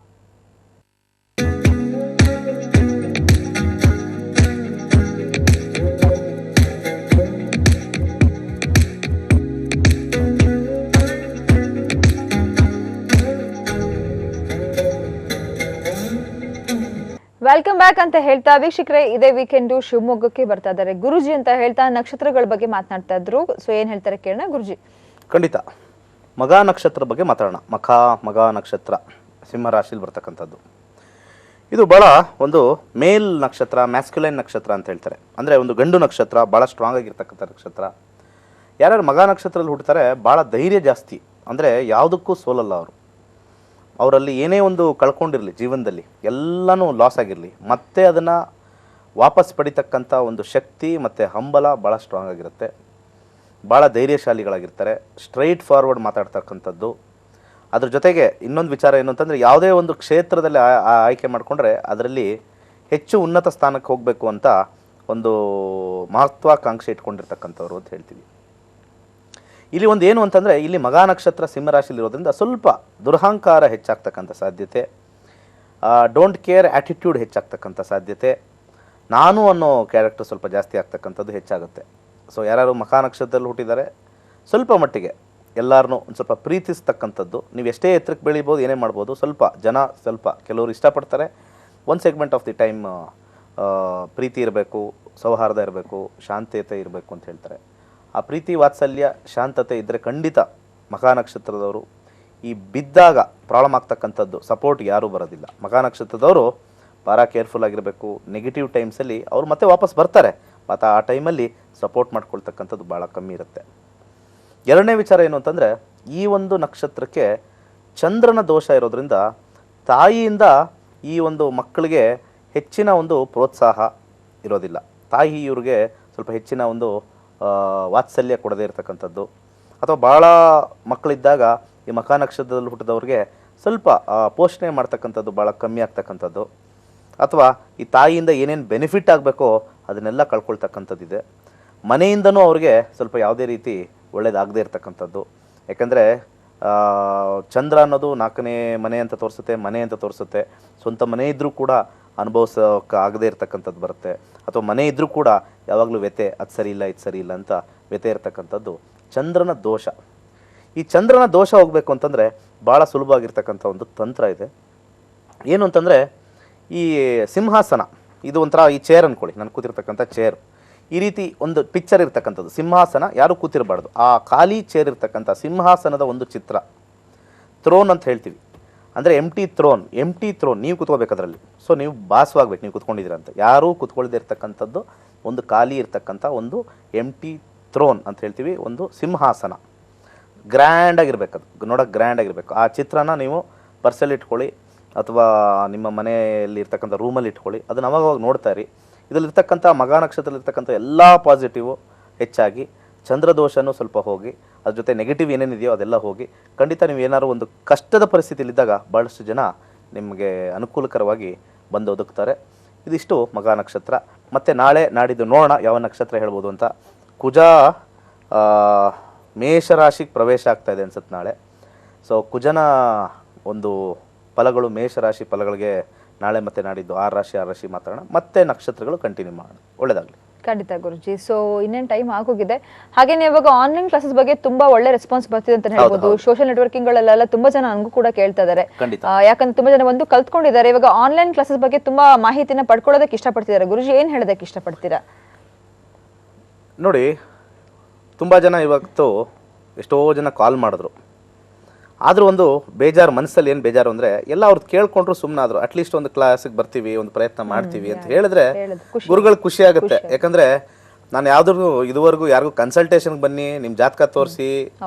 Speaker 1: ವೆಲ್ಕಮ್ ಬ್ಯಾಕ್ ಅಂತ ಹೇಳ್ತಾ ವೀಕ್ಷಕರೇ, ಇದೇ ವೀಕೆಂಡು ಶಿವಮೊಗ್ಗಕ್ಕೆ ಬರ್ತಾ ಇದ್ದಾರೆ ಗುರುಜಿ ಅಂತ ಹೇಳ್ತಾ ನಕ್ಷತ್ರಗಳ ಬಗ್ಗೆ ಮಾತನಾಡ್ತಾ ಇದ್ರು. ಸೊ ಏನ್ ಹೇಳ್ತಾರೆ ಕೇಳೋಣ ಗುರುಜಿ.
Speaker 2: ಖಂಡಿತ. ಮಗ ನಕ್ಷತ್ರ ಬಗ್ಗೆ ಮಾತಾಡೋಣ. ಮಗ ನಕ್ಷತ್ರ ಸಿಂಹರಾಶಿಲಿ ಬರ್ತಕ್ಕಂಥದ್ದು. ಇದು ಭಾಳ ಒಂದು ಮೇಲ್ ನಕ್ಷತ್ರ, ಮ್ಯಾಸ್ಕ್ಯುಲೈನ್ ನಕ್ಷತ್ರ ಅಂತ ಹೇಳ್ತಾರೆ. ಅಂದರೆ ಒಂದು ಗಂಡು ನಕ್ಷತ್ರ, ಭಾಳ ಸ್ಟ್ರಾಂಗ್ ಆಗಿರ್ತಕ್ಕಂಥ ನಕ್ಷತ್ರ. ಯಾರ್ಯಾರು ಮಗ ನಕ್ಷತ್ರದಲ್ಲಿ ಹುಡ್ತಾರೆ ಭಾಳ ಧೈರ್ಯ ಜಾಸ್ತಿ. ಅಂದರೆ ಯಾವುದಕ್ಕೂ ಸೋಲಲ್ಲ ಅವರು. ಅವರಲ್ಲಿ ಏನೇ ಒಂದು ಕಳ್ಕೊಂಡಿರಲಿ ಜೀವನದಲ್ಲಿ, ಎಲ್ಲನೂ ಲಾಸ್ ಆಗಿರಲಿ, ಮತ್ತೆ ಅದನ್ನು ವಾಪಸ್ ಪಡಿತಕ್ಕಂಥ ಒಂದು ಶಕ್ತಿ ಮತ್ತು ಹಂಬಲ ಭಾಳ ಸ್ಟ್ರಾಂಗ್ ಆಗಿರುತ್ತೆ. ಭಾಳ ಧೈರ್ಯಶಾಲಿಗಳಾಗಿರ್ತಾರೆ. Straight forward ಮಾತಾಡ್ತಕ್ಕಂಥದ್ದು. ಅದ್ರ ಜೊತೆಗೆ ಇನ್ನೊಂದು ವಿಚಾರ ಏನು ಅಂತಂದರೆ, ಯಾವುದೇ ಒಂದು ಕ್ಷೇತ್ರದಲ್ಲಿ ಆಯ್ಕೆ ಮಾಡಿಕೊಂಡ್ರೆ ಅದರಲ್ಲಿ ಹೆಚ್ಚು ಉನ್ನತ ಸ್ಥಾನಕ್ಕೆ ಹೋಗಬೇಕು ಅಂತ ಒಂದು ಮಹತ್ವಾಕಾಂಕ್ಷೆ ಇಟ್ಕೊಂಡಿರ್ತಕ್ಕಂಥವ್ರು ಅಂತ ಹೇಳ್ತೀವಿ. ಇಲ್ಲಿ ಒಂದು ಏನು ಅಂತಂದರೆ, ಇಲ್ಲಿ ಮಗ ನಕ್ಷತ್ರ ಸಿಂಹರಾಶಿಲಿರೋದ್ರಿಂದ ಸ್ವಲ್ಪ ದುರಹಂಕಾರ ಹೆಚ್ಚಾಗ್ತಕ್ಕಂಥ ಸಾಧ್ಯತೆ, ಡೋಂಟ್ ಕೇರ್ ಆ್ಯಟಿಟ್ಯೂಡ್ ಹೆಚ್ಚಾಗ್ತಕ್ಕಂಥ ಸಾಧ್ಯತೆ, ನಾನು ಅನ್ನೋ ಕ್ಯಾರೆಕ್ಟರ್ ಸ್ವಲ್ಪ ಜಾಸ್ತಿ ಆಗ್ತಕ್ಕಂಥದ್ದು ಹೆಚ್ಚಾಗುತ್ತೆ. ಸೊ ಯಾರು ಮಖಾ ನಕ್ಷತ್ರದಲ್ಲಿ ಹುಟ್ಟಿದ್ದಾರೆ ಸ್ವಲ್ಪ ಮಟ್ಟಿಗೆ ಎಲ್ಲರನ್ನೂ ಒಂದು ಸ್ವಲ್ಪ ಪ್ರೀತಿಸ್ತಕ್ಕಂಥದ್ದು, ನೀವು ಎಷ್ಟೇ ಎತ್ತರಕ್ಕೆ ಬೆಳಿಬೋದು, ಏನೇ ಮಾಡ್ಬೋದು, ಸ್ವಲ್ಪ ಕೆಲವರು ಇಷ್ಟಪಡ್ತಾರೆ. ಒಂದು ಸೆಗ್ಮೆಂಟ್ ಆಫ್ ದಿ ಟೈಮ್ ಪ್ರೀತಿ ಇರಬೇಕು, ಸೌಹಾರ್ದ ಇರಬೇಕು, ಶಾಂತತೆ ಇರಬೇಕು ಅಂತ ಹೇಳ್ತಾರೆ. ಆ ಪ್ರೀತಿ ವಾತ್ಸಲ್ಯ ಶಾಂತತೆ ಇದ್ದರೆ ಖಂಡಿತ ಮಖಾ ನಕ್ಷತ್ರದವರು ಈ ಬಿದ್ದಾಗ ಪ್ರಾಬ್ಲಮ್ ಆಗ್ತಕ್ಕಂಥದ್ದು ಸಪೋರ್ಟ್ ಯಾರೂ ಬರೋದಿಲ್ಲ. ಮಖಾ ನಕ್ಷತ್ರದವರು ಭಾಳ ಕೇರ್ಫುಲ್ ಆಗಿರಬೇಕು. ನೆಗೆಟಿವ್ ಟೈಮ್ಸಲ್ಲಿ ಅವ್ರು ಮತ್ತೆ ವಾಪಸ್ ಬರ್ತಾರೆ, ಮತ್ತು ಆ ಟೈಮಲ್ಲಿ ಸಪೋರ್ಟ್ ಮಾಡ್ಕೊಳ್ತಕ್ಕಂಥದ್ದು ಭಾಳ ಕಮ್ಮಿ ಇರುತ್ತೆ. ಎರಡನೇ ವಿಚಾರ ಏನು ಅಂತಂದರೆ, ಈ ಒಂದು ನಕ್ಷತ್ರಕ್ಕೆ ಚಂದ್ರನ ದೋಷ ಇರೋದ್ರಿಂದ ತಾಯಿಯಿಂದ ಈ ಒಂದು ಮಕ್ಕಳಿಗೆ ಹೆಚ್ಚಿನ ಒಂದು ಪ್ರೋತ್ಸಾಹ ಇರೋದಿಲ್ಲ. ತಾಯಿ ಇವ್ರಿಗೆ ಸ್ವಲ್ಪ ಹೆಚ್ಚಿನ ಒಂದು ವಾತ್ಸಲ್ಯ ಕೊಡದೇ ಇರತಕ್ಕಂಥದ್ದು, ಅಥವಾ ಭಾಳ ಮಕ್ಕಳಿದ್ದಾಗ ಈ ಮಖಾ ನಕ್ಷತ್ರದಲ್ಲಿ ಹುಟ್ಟಿದವ್ರಿಗೆ ಸ್ವಲ್ಪ ಪೋಷಣೆ ಮಾಡ್ತಕ್ಕಂಥದ್ದು ಭಾಳ ಕಮ್ಮಿ ಆಗ್ತಕ್ಕಂಥದ್ದು, ಅಥವಾ ಈ ತಾಯಿಯಿಂದ ಏನೇನು ಬೆನಿಫಿಟ್ ಆಗಬೇಕೋ ಅದನ್ನೆಲ್ಲ ಕಳ್ಕೊಳ್ತಕ್ಕಂಥದ್ದಿದೆ. ಮನೆಯಿಂದನೂ ಅವ್ರಿಗೆ ಸ್ವಲ್ಪ ಯಾವುದೇ ರೀತಿ ಒಳ್ಳೇದಾಗದೇ ಇರತಕ್ಕಂಥದ್ದು. ಯಾಕಂದರೆ ಚಂದ್ರ ಅನ್ನೋದು 4ನೇ ಮನೆ ಅಂತ ತೋರಿಸುತ್ತೆ, ಮನೆ ಅಂತ ತೋರಿಸುತ್ತೆ. ಸ್ವಂತ ಮನೆ ಇದ್ದರೂ ಕೂಡ ಅನುಭವಿಸೋಕೆ ಆಗದೇ ಇರತಕ್ಕಂಥದ್ದು ಬರುತ್ತೆ, ಅಥವಾ ಮನೆ ಇದ್ದರೂ ಕೂಡ ಯಾವಾಗಲೂ ವ್ಯತೆ, ಅದು ಸರಿ ಇಲ್ಲ ಇದು ಸರಿ ಇಲ್ಲ ಅಂತ ವ್ಯತೆ ಇರತಕ್ಕಂಥದ್ದು ಚಂದ್ರನ ದೋಷ. ಈ ಚಂದ್ರನ ದೋಷ ಹೋಗಬೇಕು ಅಂತಂದರೆ ಭಾಳ ಸುಲಭವಾಗಿರ್ತಕ್ಕಂಥ ಒಂದು ತಂತ್ರ ಇದೆ. ಏನು ಅಂತಂದರೆ, ಈ ಸಿಂಹಾಸನ ಇದು ಒಂಥರ ಈ ಚೇರ್ ಅಂದ್ಕೊಳ್ಳಿ, ನಾನು ಕೂತಿರ್ತಕ್ಕಂಥ ಚೇರ್, ಈ ರೀತಿ ಒಂದು ಪಿಕ್ಚರ್ ಇರ್ತಕ್ಕಂಥದ್ದು. ಸಿಂಹಾಸನ ಯಾರೂ ಕೂತಿರಬಾರ್ದು, ಆ ಖಾಲಿ ಚೇರ್ ಇರ್ತಕ್ಕಂಥ ಸಿಂಹಾಸನದ ಒಂದು ಚಿತ್ರ, ಥ್ರೋನ್ ಅಂತ ಹೇಳ್ತೀವಿ. ಅಂದರೆ ಎಮ್ ಟಿ ಥ್ರೋನ್ ನೀವು ಕೂತ್ಕೋಬೇಕು ಅದರಲ್ಲಿ. ಸೊ ನೀವು ಭಾಸವಾಗ್ಬೇಕು ನೀವು ಕೂತ್ಕೊಂಡಿದ್ದೀರ ಅಂತ. ಯಾರೂ ಕೂತ್ಕೊಳ್ಳದೇ ಇರ್ತಕ್ಕಂಥದ್ದು ಒಂದು ಖಾಲಿ ಇರ್ತಕ್ಕಂಥ ಒಂದು ಎಮ್ ಟಿ ಥ್ರೋನ್ ಅಂತ ಹೇಳ್ತೀವಿ, ಒಂದು ಸಿಂಹಾಸನ. ಗ್ರ್ಯಾಂಡಾಗಿರ್ಬೇಕು, ಅದು ನೋಡೋಕೆ ಗ್ರ್ಯಾಂಡಾಗಿರ್ಬೇಕು. ಆ ಚಿತ್ರನ ನೀವು ಪರ್ಸಲ್ಲಿ ಇಟ್ಕೊಳ್ಳಿ, ಅಥವಾ ನಿಮ್ಮ ಮನೆಯಲ್ಲಿ ಇರ್ತಕ್ಕಂಥ ರೂಮಲ್ಲಿ ಇಟ್ಕೊಳ್ಳಿ, ಅದನ್ನು ಅವಾಗ ನೋಡ್ತಾ ಇರಿ. ಇದರಲ್ಲಿರ್ತಕ್ಕಂಥ ಮಗ ನಕ್ಷತ್ರದಲ್ಲಿರ್ತಕ್ಕಂಥ ಎಲ್ಲ ಪಾಸಿಟಿವು ಹೆಚ್ಚಾಗಿ, ಚಂದ್ರದೋಷನೂ ಸ್ವಲ್ಪ ಹೋಗಿ, ಅದ್ರ ಜೊತೆ ನೆಗೆಟಿವ್ ಏನೇನಿದೆಯೋ ಅದೆಲ್ಲ ಹೋಗಿ, ಖಂಡಿತ ನೀವು ಏನಾದ್ರು ಒಂದು ಕಷ್ಟದ ಪರಿಸ್ಥಿತಿಯಲ್ಲಿದ್ದಾಗ ಭಾಳಷ್ಟು ಜನ ನಿಮಗೆ ಅನುಕೂಲಕರವಾಗಿ ಬಂದು ಒದಗ್ತಾರೆ. ಇದಿಷ್ಟು ಮಗ ನಕ್ಷತ್ರ. ಮತ್ತು ನಾಳೆ ನಾಡಿದ್ದು ನೋಡೋಣ ಯಾವ ನಕ್ಷತ್ರ ಹೇಳ್ಬೋದು ಅಂತ. ಕುಜ ಮೇಷರಾಶಿಗೆ ಪ್ರವೇಶ ಆಗ್ತಾಯಿದೆ ಅನ್ಸುತ್ತೆ ನಾಳೆ. ಸೊ ಕುಜನ ಒಂದು ಫಲಗಳು, ಮೇಷರಾಶಿ ಫಲಗಳಿಗೆ ನಾಳೆ ಮತ್ತು ನಾಡಿದ್ದು 6 ರಾಶಿ ಮಾತಾಡೋಣ, ಮತ್ತೆ ನಕ್ಷತ್ರಗಳು ಕಂಟಿನ್ಯೂ ಮಾಡೋಣ. ಒಳ್ಳೆಯದಾಗಲಿ.
Speaker 1: ಖಂಡಿತ ಗುರುಜಿ. ಸೊ ಇನ್ನೇನು ಟೈಮ್ ಆಗೋಗಿದೆ. ಹಾಗೇನೆ ಇವಾಗ ಆನ್ಲೈನ್ ಕ್ಲಾಸಸ್ ಬಗ್ಗೆ ತುಂಬಾ ಒಳ್ಳೆ ರೆಸ್ಪಾನ್ಸ್ ಬರ್ತಿದೆ ಅಂತ ಹೇಳ್ಬೋದು. ಸೋಷಿಯಲ್ ನೆಟ್ವರ್ಕಿಂಗ್ ಗಳಲ್ಲೆಲ್ಲ ತುಂಬಾ ಜನ ನನಗೂ ಕೂಡ ಕೇಳ್ತಾ ಇದ್ದಾರೆ, ಯಾಕಂದ್ರೆ ತುಂಬಾ ಜನ ಬಂದು ಕಲ್ತ್ಕೊಂಡಿದ್ದಾರೆ. ಇವಾಗ ಆನ್ಲೈನ್ ಕ್ಲಾಸಸ್ ಬಗ್ಗೆ ತುಂಬಾ ಮಾಹಿತಿನ ಪಡ್ಕೊಳ್ಳೋದಕ್ಕೆ ಇಷ್ಟಪಡ್ತಿದ್ದಾರೆ. ಗುರುಜಿ ಏನ್ ಹೇಳೋದಕ್ಕೆ ಇಷ್ಟಪಡ್ತೀರಾ?
Speaker 2: ನೋಡಿ, ತುಂಬ ಜನ ಇವತ್ತು ಎಷ್ಟೋ ಜನ ಕಾಲ್ ಮಾಡಿದ್ರು, ಆದರೂ ಒಂದು ಬೇಜಾರು ಮನಸ್ಸಲ್ಲಿ. ಏನು ಬೇಜಾರು ಅಂದರೆ, ಎಲ್ಲ ಅವ್ರದ್ದು ಕೇಳ್ಕೊಂಡ್ರು ಸುಮ್ಮನಾದ್ರು. ಅಟ್ಲೀಸ್ಟ್ ಒಂದು ಕ್ಲಾಸಿಗೆ ಬರ್ತೀವಿ, ಒಂದು ಪ್ರಯತ್ನ ಮಾಡ್ತೀವಿ ಅಂತ ಹೇಳಿದ್ರೆ ಗುರುಗಳು ಖುಷಿ ಆಗುತ್ತೆ. ಯಾಕಂದರೆ ನಾನು ಯಾವುದ್ರೂ ಇದುವರೆಗೂ ಯಾರಿಗೂ ಕನ್ಸಲ್ಟೇಷನ್ಗೆ ಬನ್ನಿ, ನಿಮ್ಮ ಜಾತಕ ತೋರಿಸಿ,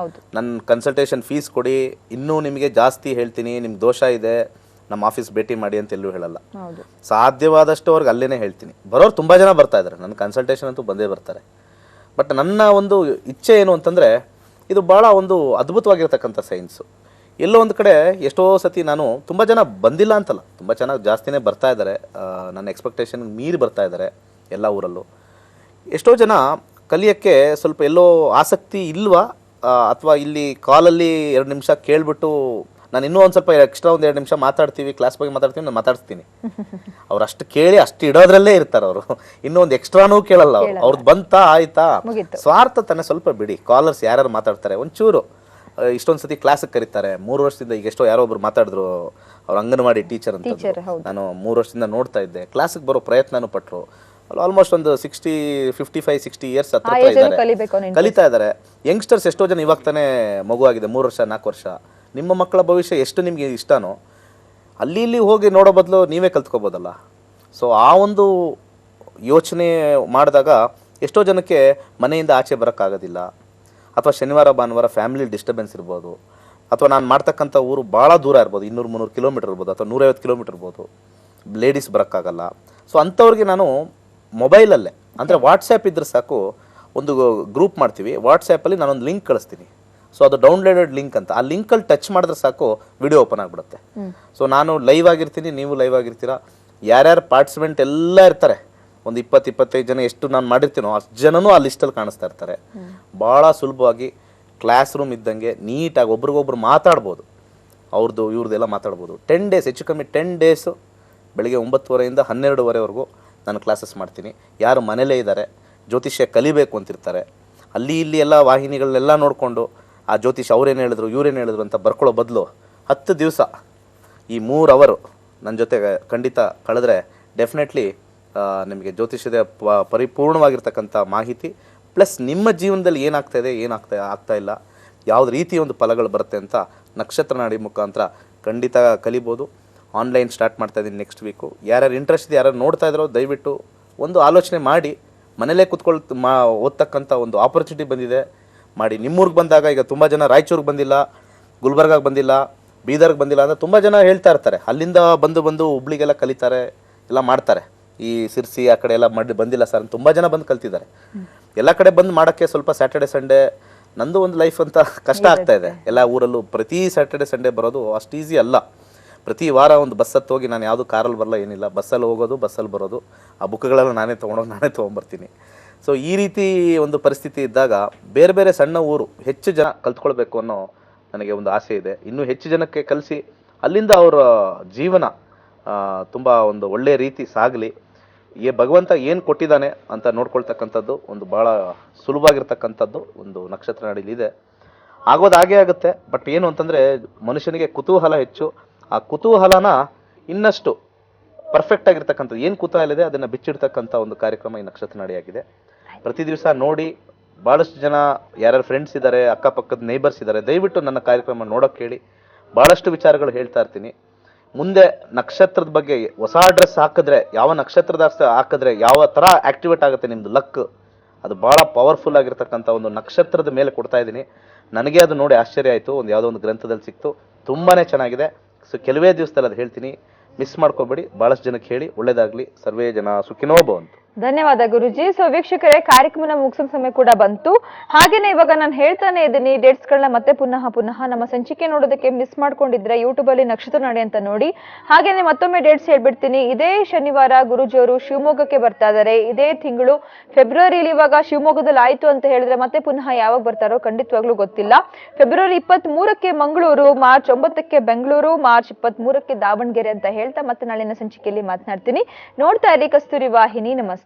Speaker 2: ನನ್ನ ಕನ್ಸಲ್ಟೇಷನ್ ಫೀಸ್ ಕೊಡಿ, ಇನ್ನೂ ನಿಮಗೆ ಜಾಸ್ತಿ ಹೇಳ್ತೀನಿ, ನಿಮ್ಗೆ ದೋಷ ಇದೆ, ನಮ್ಮ ಆಫೀಸ್ ಭೇಟಿ ಮಾಡಿ ಅಂತ ಎಲ್ಲೂ ಹೇಳಲ್ಲ. ಸಾಧ್ಯವಾದಷ್ಟು ಅವ್ರಿಗೆ ಅಲ್ಲೇ ಹೇಳ್ತೀನಿ. ಬರೋರು ತುಂಬ ಜನ ಬರ್ತಾ ಇದ್ದಾರೆ, ನನ್ನ ಕನ್ಸಲ್ಟೇಷನ್ ಅಂತೂ ಬಂದೇ ಬರ್ತಾರೆ. ಬಟ್ ನನ್ನ ಒಂದು ಇಚ್ಛೆ ಏನು ಅಂತಂದರೆ, ಇದು ಭಾಳ ಒಂದು ಅದ್ಭುತವಾಗಿರ್ತಕ್ಕಂಥ ಸೈನ್ಸು. ಎಲ್ಲೋ ಒಂದು ಕಡೆ ಎಷ್ಟೋ ಸತಿ ನಾನು ತುಂಬ ಜನ ಬಂದಿಲ್ಲ ಅಂತಲ್ಲ, ತುಂಬ ಚೆನ್ನಾಗಿ ಜಾಸ್ತಿನೇ ಬರ್ತಾ ಇದ್ದಾರೆ, ನನ್ನ ಎಕ್ಸ್ಪೆಕ್ಟೇಷನ್ಗೆ ಮೀರಿ ಬರ್ತಾ ಇದ್ದಾರೆ ಎಲ್ಲ ಊರಲ್ಲೂ. ಎಷ್ಟೋ ಜನ ಕಲಿಯೋಕ್ಕೆ ಸ್ವಲ್ಪ ಎಲ್ಲೋ ಆಸಕ್ತಿ ಇಲ್ವಾ, ಅಥವಾ ಇಲ್ಲಿ ಕಾಲಲ್ಲಿ 2 ನಿಮಿಷ ಕೇಳಿಬಿಟ್ಟು ನಾನು ಇನ್ನೂ ಒಂದು ಸ್ವಲ್ಪ ಎಕ್ಸ್ಟ್ರಾ ಒಂದು 2 ನಿಮಿಷ ಮಾತಾಡ್ತೀವಿ, ಕ್ಲಾಸ್ ಬಗ್ಗೆ ಮಾತಾಡ್ತೀವಿ, ನಾನು ಮಾತಾಡ್ತೀನಿ. ಅವ್ರು ಅಷ್ಟು ಕೇಳಿ ಅಷ್ಟು ಇಡೋದ್ರಲ್ಲೇ ಇರ್ತಾರೆ ಅವರು, ಇನ್ನೂ ಒಂದು ಎಕ್ಸ್ಟ್ರಾನೂ ಕೇಳಲ್ಲ ಅವರು. ಅವ್ರದ್ದು ಬಂತಾ ಆಯ್ತಾ, ಸ್ವಾರ್ಥ ತಾನೇ ಸ್ವಲ್ಪ ಬಿಡಿ. ಕಾಲರ್ಸ್ ಯಾರ್ಯಾರು ಮಾತಾಡ್ತಾರೆ ಒಂಚೂರು, ಇಷ್ಟೊಂದು ಸತಿ ಕ್ಲಾಸಿಗೆ ಕರೀತಾರೆ. 3 ವರ್ಷದಿಂದ ಈಗ ಎಷ್ಟೋ ಯಾರೋ ಒಬ್ರು ಮಾತಾಡಿದ್ರು, ಅವ್ರು ಅಂಗನವಾಡಿ ಟೀಚರ್ ಅಂತ. ನಾನು 3 ವರ್ಷದಿಂದ ನೋಡ್ತಾ ಇದ್ದೆ, ಕ್ಲಾಸಿಗೆ ಬರೋ ಪ್ರಯತ್ನನೂ ಪಟ್ಟರು. ಆಲ್ಮೋಸ್ಟ್ ಒಂದು 55-60 ಇಯರ್ಸ್ ಹತ್ರ ಇದ್ದಾರೆ, ಕಲಿತಾ ಇದ್ದಾರೆ. ಯಂಗ್ಸ್ಟರ್ಸ್ ಎಷ್ಟೋ ಜನ ಇವಾಗ ತಾನೇ ಮಗು ಆಗಿದೆ, 3 ವರ್ಷ 4 ವರ್ಷ. ನಿಮ್ಮ ಮಕ್ಕಳ ಭವಿಷ್ಯ ಎಷ್ಟು ನಿಮಗೆ ಇಷ್ಟನೋ ಅಲ್ಲಿ ಇಲ್ಲಿ ಹೋಗಿ ನೋಡೋ ಬದಲು ನೀವೇ ಕಲ್ತ್ಕೋಬೋದಲ್ಲ. ಸೊ ಆ ಒಂದು ಯೋಚನೆ ಮಾಡಿದಾಗ ಎಷ್ಟೋ ಜನಕ್ಕೆ ಮನೆಯಿಂದ ಆಚೆ ಬರೋಕ್ಕಾಗೋದಿಲ್ಲ, ಅಥವಾ ಶನಿವಾರ ಭಾನುವಾರ ಫ್ಯಾಮಿಲಿ ಡಿಸ್ಟರ್ಬೆನ್ಸ್ ಇರ್ಬೋದು, ಅಥವಾ ನಾನು ಮಾಡ್ತಕ್ಕಂಥ ಊರು ಭಾಳ ದೂರ ಇರ್ಬೋದು, 200-300 ಕಿಲೋಮೀಟರ್ ಇರ್ಬೋದು, ಅಥವಾ 150 ಕಿಲೋಮೀಟರ್ ಇರ್ಬೋದು, ಲೇಡೀಸ್ ಬರೋಕ್ಕಾಗಲ್ಲ. ಸೊ ಅಂಥವ್ರಿಗೆ ನಾನು ಮೊಬೈಲಲ್ಲೇ, ಅಂದರೆ ವಾಟ್ಸ್ಯಾಪ್ ಇದ್ರೆ ಸಾಕು, ಒಂದು ಗ್ರೂಪ್ ಮಾಡ್ತೀವಿ ವಾಟ್ಸ್ಯಾಪಲ್ಲಿ, ನಾನೊಂದು ಲಿಂಕ್ ಕಳಿಸ್ತೀನಿ. ಸೊ ಅದು ಡೌನ್ಲೋಡೆಡ್ ಲಿಂಕ್ ಅಂತ, ಆ ಲಿಂಕಲ್ಲಿ ಟಚ್ ಮಾಡಿದ್ರೆ ಸಾಕು ವಿಡಿಯೋ ಓಪನ್ ಆಗಿಬಿಡುತ್ತೆ. ಸೊ ನಾನು ಲೈವ್ ಆಗಿರ್ತೀನಿ, ನೀವು ಲೈವ್ ಆಗಿರ್ತೀರಾ, ಯಾರ್ಯಾರು ಪಾರ್ಟಿಸಿಪೆಂಟ್ ಎಲ್ಲ ಇರ್ತಾರೆ, ಒಂದು 20-25 ಜನ ಎಷ್ಟು ನಾನು ಮಾಡಿರ್ತೀನೋ ಅಷ್ಟು ಜನನೂ ಆ ಲಿಸ್ಟಲ್ಲಿ ಕಾಣಿಸ್ತಾ ಇರ್ತಾರೆ. ಭಾಳ ಸುಲಭವಾಗಿ ಕ್ಲಾಸ್ ರೂಮ್ ಇದ್ದಂಗೆ ನೀಟಾಗಿ ಒಬ್ರಿಗೊಬ್ರು ಮಾತಾಡ್ಬೋದು, ಅವ್ರದ್ದು ಇವ್ರದ್ದೆಲ್ಲ ಮಾತಾಡ್ಬೋದು. 10 ಡೇಸ್, ಹೆಚ್ಚು ಕಮ್ಮಿ 10 ಡೇಸು ಬೆಳಿಗ್ಗೆ 9:30 12:30ವರೆಗೂ ನಾನು ಕ್ಲಾಸಸ್ ಮಾಡ್ತೀನಿ. ಯಾರು ಮನೇಲೇ ಇದ್ದಾರೆ, ಜ್ಯೋತಿಷ್ಯ ಕಲಿಬೇಕು ಅಂತಿರ್ತಾರೆ, ಅಲ್ಲಿ ಇಲ್ಲಿ ಎಲ್ಲ ವಾಹಿನಿಗಳನ್ನೆಲ್ಲ ನೋಡಿಕೊಂಡು ಆ ಜ್ಯೋತಿಷ್ ಅವ್ರೇನು ಹೇಳಿದ್ರು ಇವ್ರೇನು ಹೇಳಿದ್ರು ಅಂತ ಬರ್ಕೊಳ್ಳೋ ಬದಲು 10 ದಿವಸ ಈ 3 ಅವರು ನನ್ನ ಜೊತೆ ಖಂಡಿತ ಕಳೆದ್ರೆ ಡೆಫಿನೆಟ್ಲಿ ನಿಮಗೆ ಜ್ಯೋತಿಷ್ಯದ ಪರಿಪೂರ್ಣವಾಗಿರ್ತಕ್ಕಂಥ ಮಾಹಿತಿ ಪ್ಲಸ್ ನಿಮ್ಮ ಜೀವನದಲ್ಲಿ ಏನಾಗ್ತಾಯಿದೆ ಆಗ್ತಾ ಇಲ್ಲ, ಯಾವ್ದು ರೀತಿ ಒಂದು ಫಲಗಳು ಬರುತ್ತೆ ಅಂತ ನಕ್ಷತ್ರ ನಾಡಿ ಮುಖಾಂತರ ಖಂಡಿತ ಕಲಿಬೋದು. ಆನ್ಲೈನ್ ಸ್ಟಾರ್ಟ್ ಮಾಡ್ತಾಯಿದ್ದೀನಿ ನೆಕ್ಸ್ಟ್ ವೀಕು. ಯಾರ್ಯಾರು ಇಂಟ್ರೆಸ್ಟ್ ಇದೆ, ಯಾರು ನೋಡ್ತಾ ಇದ್ರೋ ದಯವಿಟ್ಟು ಒಂದು ಆಲೋಚನೆ ಮಾಡಿ ಮನೇಲೇ ಓದ್ತಕ್ಕಂಥ ಒಂದು ಆಪರ್ಚುನಿಟಿ ಬಂದಿದೆ ಮಾಡಿ. ನಿಮ್ಮೂರಿಗೆ ಬಂದಾಗ ಈಗ ತುಂಬ ಜನ ರಾಯಚೂರಿಗೆ ಬಂದಿಲ್ಲ, ಗುಲ್ಬರ್ಗಾಗೆ ಬಂದಿಲ್ಲ, ಬೀದರ್ಗೆ ಬಂದಿಲ್ಲ ಅಂತ ತುಂಬ ಜನ ಹೇಳ್ತಾ ಇರ್ತಾರೆ. ಅಲ್ಲಿಂದ ಬಂದು ಹುಬ್ಳಿಗೆಲ್ಲ ಕಲಿತಾರೆ, ಎಲ್ಲ ಮಾಡ್ತಾರೆ. ಈ ಸಿರ್ಸಿ ಆ ಕಡೆ ಎಲ್ಲ ಬಂದಿಲ್ಲ ಸರ್ ಅಂತ ತುಂಬ ಜನ ಬಂದು ಕಲ್ತಿದ್ದಾರೆ. ಎಲ್ಲ ಕಡೆ ಬಂದು ಮಾಡೋಕ್ಕೆ ಸ್ವಲ್ಪ ಸ್ಯಾಟರ್ಡೆ ಸಂಡೇ ನಂದು ಒಂದು ಲೈಫ್ ಅಂತ ಕಷ್ಟ ಆಗ್ತಾ ಇದೆ. ಎಲ್ಲ ಊರಲ್ಲೂ ಪ್ರತಿ ಸ್ಯಾಟರ್ಡೆ ಸಂಡೇ ಬರೋದು ಅಷ್ಟು ಈಸಿ ಅಲ್ಲ. ಪ್ರತಿ ವಾರ ಒಂದು ಬಸ್ ಹತ್ತು ಹೋಗಿ ನಾನು ಯಾವುದು ಕಾರಲ್ಲಿ ಬರಲ್ಲ, ಏನಿಲ್ಲ, ಬಸ್ಸಲ್ಲಿ ಹೋಗೋದು, ಬಸ್ಸಲ್ಲಿ ಬರೋದು. ಆ ಬುಕ್ಗಳೆಲ್ಲ ನಾನೇ ತೊಗೊಂಬರ್ತೀನಿ. ಸೊ ಈ ರೀತಿ ಒಂದು ಪರಿಸ್ಥಿತಿ ಇದ್ದಾಗ ಬೇರೆ ಬೇರೆ ಸಣ್ಣ ಊರು ಹೆಚ್ಚು ಜನ ಕಲ್ತ್ಕೊಳ್ಬೇಕು ಅನ್ನೋ ನನಗೆ ಒಂದು ಆಸೆ ಇದೆ. ಇನ್ನೂ ಹೆಚ್ಚು ಜನಕ್ಕೆ ಕಲಿಸಿ ಅಲ್ಲಿಂದ ಅವರ ಜೀವನ ತುಂಬ ಒಂದು ಒಳ್ಳೆಯ ರೀತಿ ಸಾಗಲಿ. ಭಗವಂತ ಏನು ಕೊಟ್ಟಿದ್ದಾನೆ ಅಂತ ನೋಡ್ಕೊಳ್ತಕ್ಕಂಥದ್ದು ಒಂದು ಭಾಳ ಸುಲಭವಾಗಿರ್ತಕ್ಕಂಥದ್ದು ಒಂದು ನಕ್ಷತ್ರ ನಾಡಿಲಿದೆ. ಆಗೋದು ಹಾಗೇ ಆಗುತ್ತೆ. ಬಟ್ ಏನು ಅಂತಂದರೆ ಮನುಷ್ಯನಿಗೆ ಕುತೂಹಲ ಹೆಚ್ಚು. ಆ ಕುತೂಹಲನ ಇನ್ನಷ್ಟು ಪರ್ಫೆಕ್ಟ್ ಆಗಿರ್ತಕ್ಕಂಥದ್ದು ಏನು ಕುತೂಹಲ ಇದೆ ಅದನ್ನು ಬಿಚ್ಚಿಡ್ತಕ್ಕಂಥ ಒಂದು ಕಾರ್ಯಕ್ರಮ ಈ ನಕ್ಷತ್ರ ನಾಡಿಯಾಗಿದೆ. ಪ್ರತಿ ದಿವಸ ನೋಡಿ. ಭಾಳಷ್ಟು ಜನ ಯಾರ್ಯಾರು ಫ್ರೆಂಡ್ಸ್ ಇದ್ದಾರೆ, ಅಕ್ಕಪಕ್ಕದ ನೇಬರ್ಸ್ ಇದ್ದಾರೆ, ದಯವಿಟ್ಟು ನನ್ನ ಕಾರ್ಯಕ್ರಮ ನೋಡೋಕ್ಕೆ ಹೇಳಿ. ಭಾಳಷ್ಟು ವಿಚಾರಗಳು ಹೇಳ್ತಾ ಇರ್ತೀನಿ. ಮುಂದೆ ನಕ್ಷತ್ರದ ಬಗ್ಗೆ ಹೊಸ ಡ್ರೆಸ್ ಹಾಕಿದ್ರೆ, ಯಾವ ನಕ್ಷತ್ರದ ಹಾಕಿದ್ರೆ ಯಾವ ಥರ ಆ್ಯಕ್ಟಿವೇಟ್ ಆಗುತ್ತೆ ನಿಮ್ಮದು ಲಕ್, ಅದು ಭಾಳ ಪವರ್ಫುಲ್ ಆಗಿರ್ತಕ್ಕಂಥ ಒಂದು ನಕ್ಷತ್ರದ ಮೇಲೆ ಕೊಡ್ತಾ ಇದ್ದೀನಿ. ನನಗೆ ಅದು ನೋಡಿ ಆಶ್ಚರ್ಯ ಆಯಿತು. ಯಾವುದೋ ಒಂದು ಗ್ರಂಥದಲ್ಲಿ ಸಿಕ್ತು, ತುಂಬಾ ಚೆನ್ನಾಗಿದೆ. ಸೊ ಕೆಲವೇ ದಿವಸದಲ್ಲಿ ಅದು ಹೇಳ್ತೀನಿ, ಮಿಸ್ ಮಾಡ್ಕೋಬೇಡಿ. ಭಾಳಷ್ಟು ಜನಕ್ಕೆ ಹೇಳಿ. ಒಳ್ಳೇದಾಗಲಿ. ಸರ್ವೇ ಜನ ಸುಖಿನೋ ಭವಂತು.
Speaker 1: ಧನ್ಯವಾದ ಗುರುಜಿ. ಸೊ ವೀಕ್ಷಕರೇ, ಕಾರ್ಯಕ್ರಮನ ಮುಗಿಸೋ ಸಮಯ ಕೂಡ ಬಂತು. ಹಾಗೇನೆ ಇವಾಗ ನಾನು ಹೇಳ್ತಾನೆ ಇದ್ದೀನಿ ಡೇಟ್ಸ್ಗಳನ್ನ ಮತ್ತೆ ಪುನಃ ನಮ್ಮ ಸಂಚಿಕೆ ನೋಡೋದಕ್ಕೆ ಮಿಸ್ ಮಾಡ್ಕೊಂಡಿದ್ರೆ ಯೂಟ್ಯೂಬ್ ಅಲ್ಲಿ ನಕ್ಷತ್ರ ನಾಡಿ ಅಂತ ನೋಡಿ. ಹಾಗೇನೆ ಮತ್ತೊಮ್ಮೆ ಡೇಟ್ಸ್ ಹೇಳ್ಬಿಡ್ತೀನಿ. ಇದೇ ಶನಿವಾರ ಗುರುಜಿಯವರು ಶಿವಮೊಗ್ಗಕ್ಕೆ ಬರ್ತಾ ಇದ್ದಾರೆ. ಇದೇ ತಿಂಗಳು ಫೆಬ್ರವರಿಲಿ ಇವಾಗ ಶಿವಮೊಗ್ಗದಲ್ಲಿ ಆಯ್ತು ಅಂತ ಹೇಳಿದ್ರೆ ಮತ್ತೆ ಪುನಃ ಯಾವಾಗ ಬರ್ತಾರೋ ಖಂಡಿತವಾಗ್ಲೂ ಗೊತ್ತಿಲ್ಲ. ಫೆಬ್ರವರಿ 23ಕ್ಕೆ ಮಂಗಳೂರು, ಮಾರ್ಚ್ 9ಕ್ಕೆ ಬೆಂಗಳೂರು, ಮಾರ್ಚ್ 23ಕ್ಕೆ ದಾವಣಗೆರೆ ಅಂತ ಹೇಳ್ತಾ ಮತ್ತೆ ನಾಳಿನ ಸಂಚಿಕೆಯಲ್ಲಿ ಮಾತನಾಡ್ತೀನಿ. ನೋಡ್ತಾ ಇರಿ ಕಸ್ತೂರಿ ವಾಹಿನಿ. ನಮಸ್ತೆ.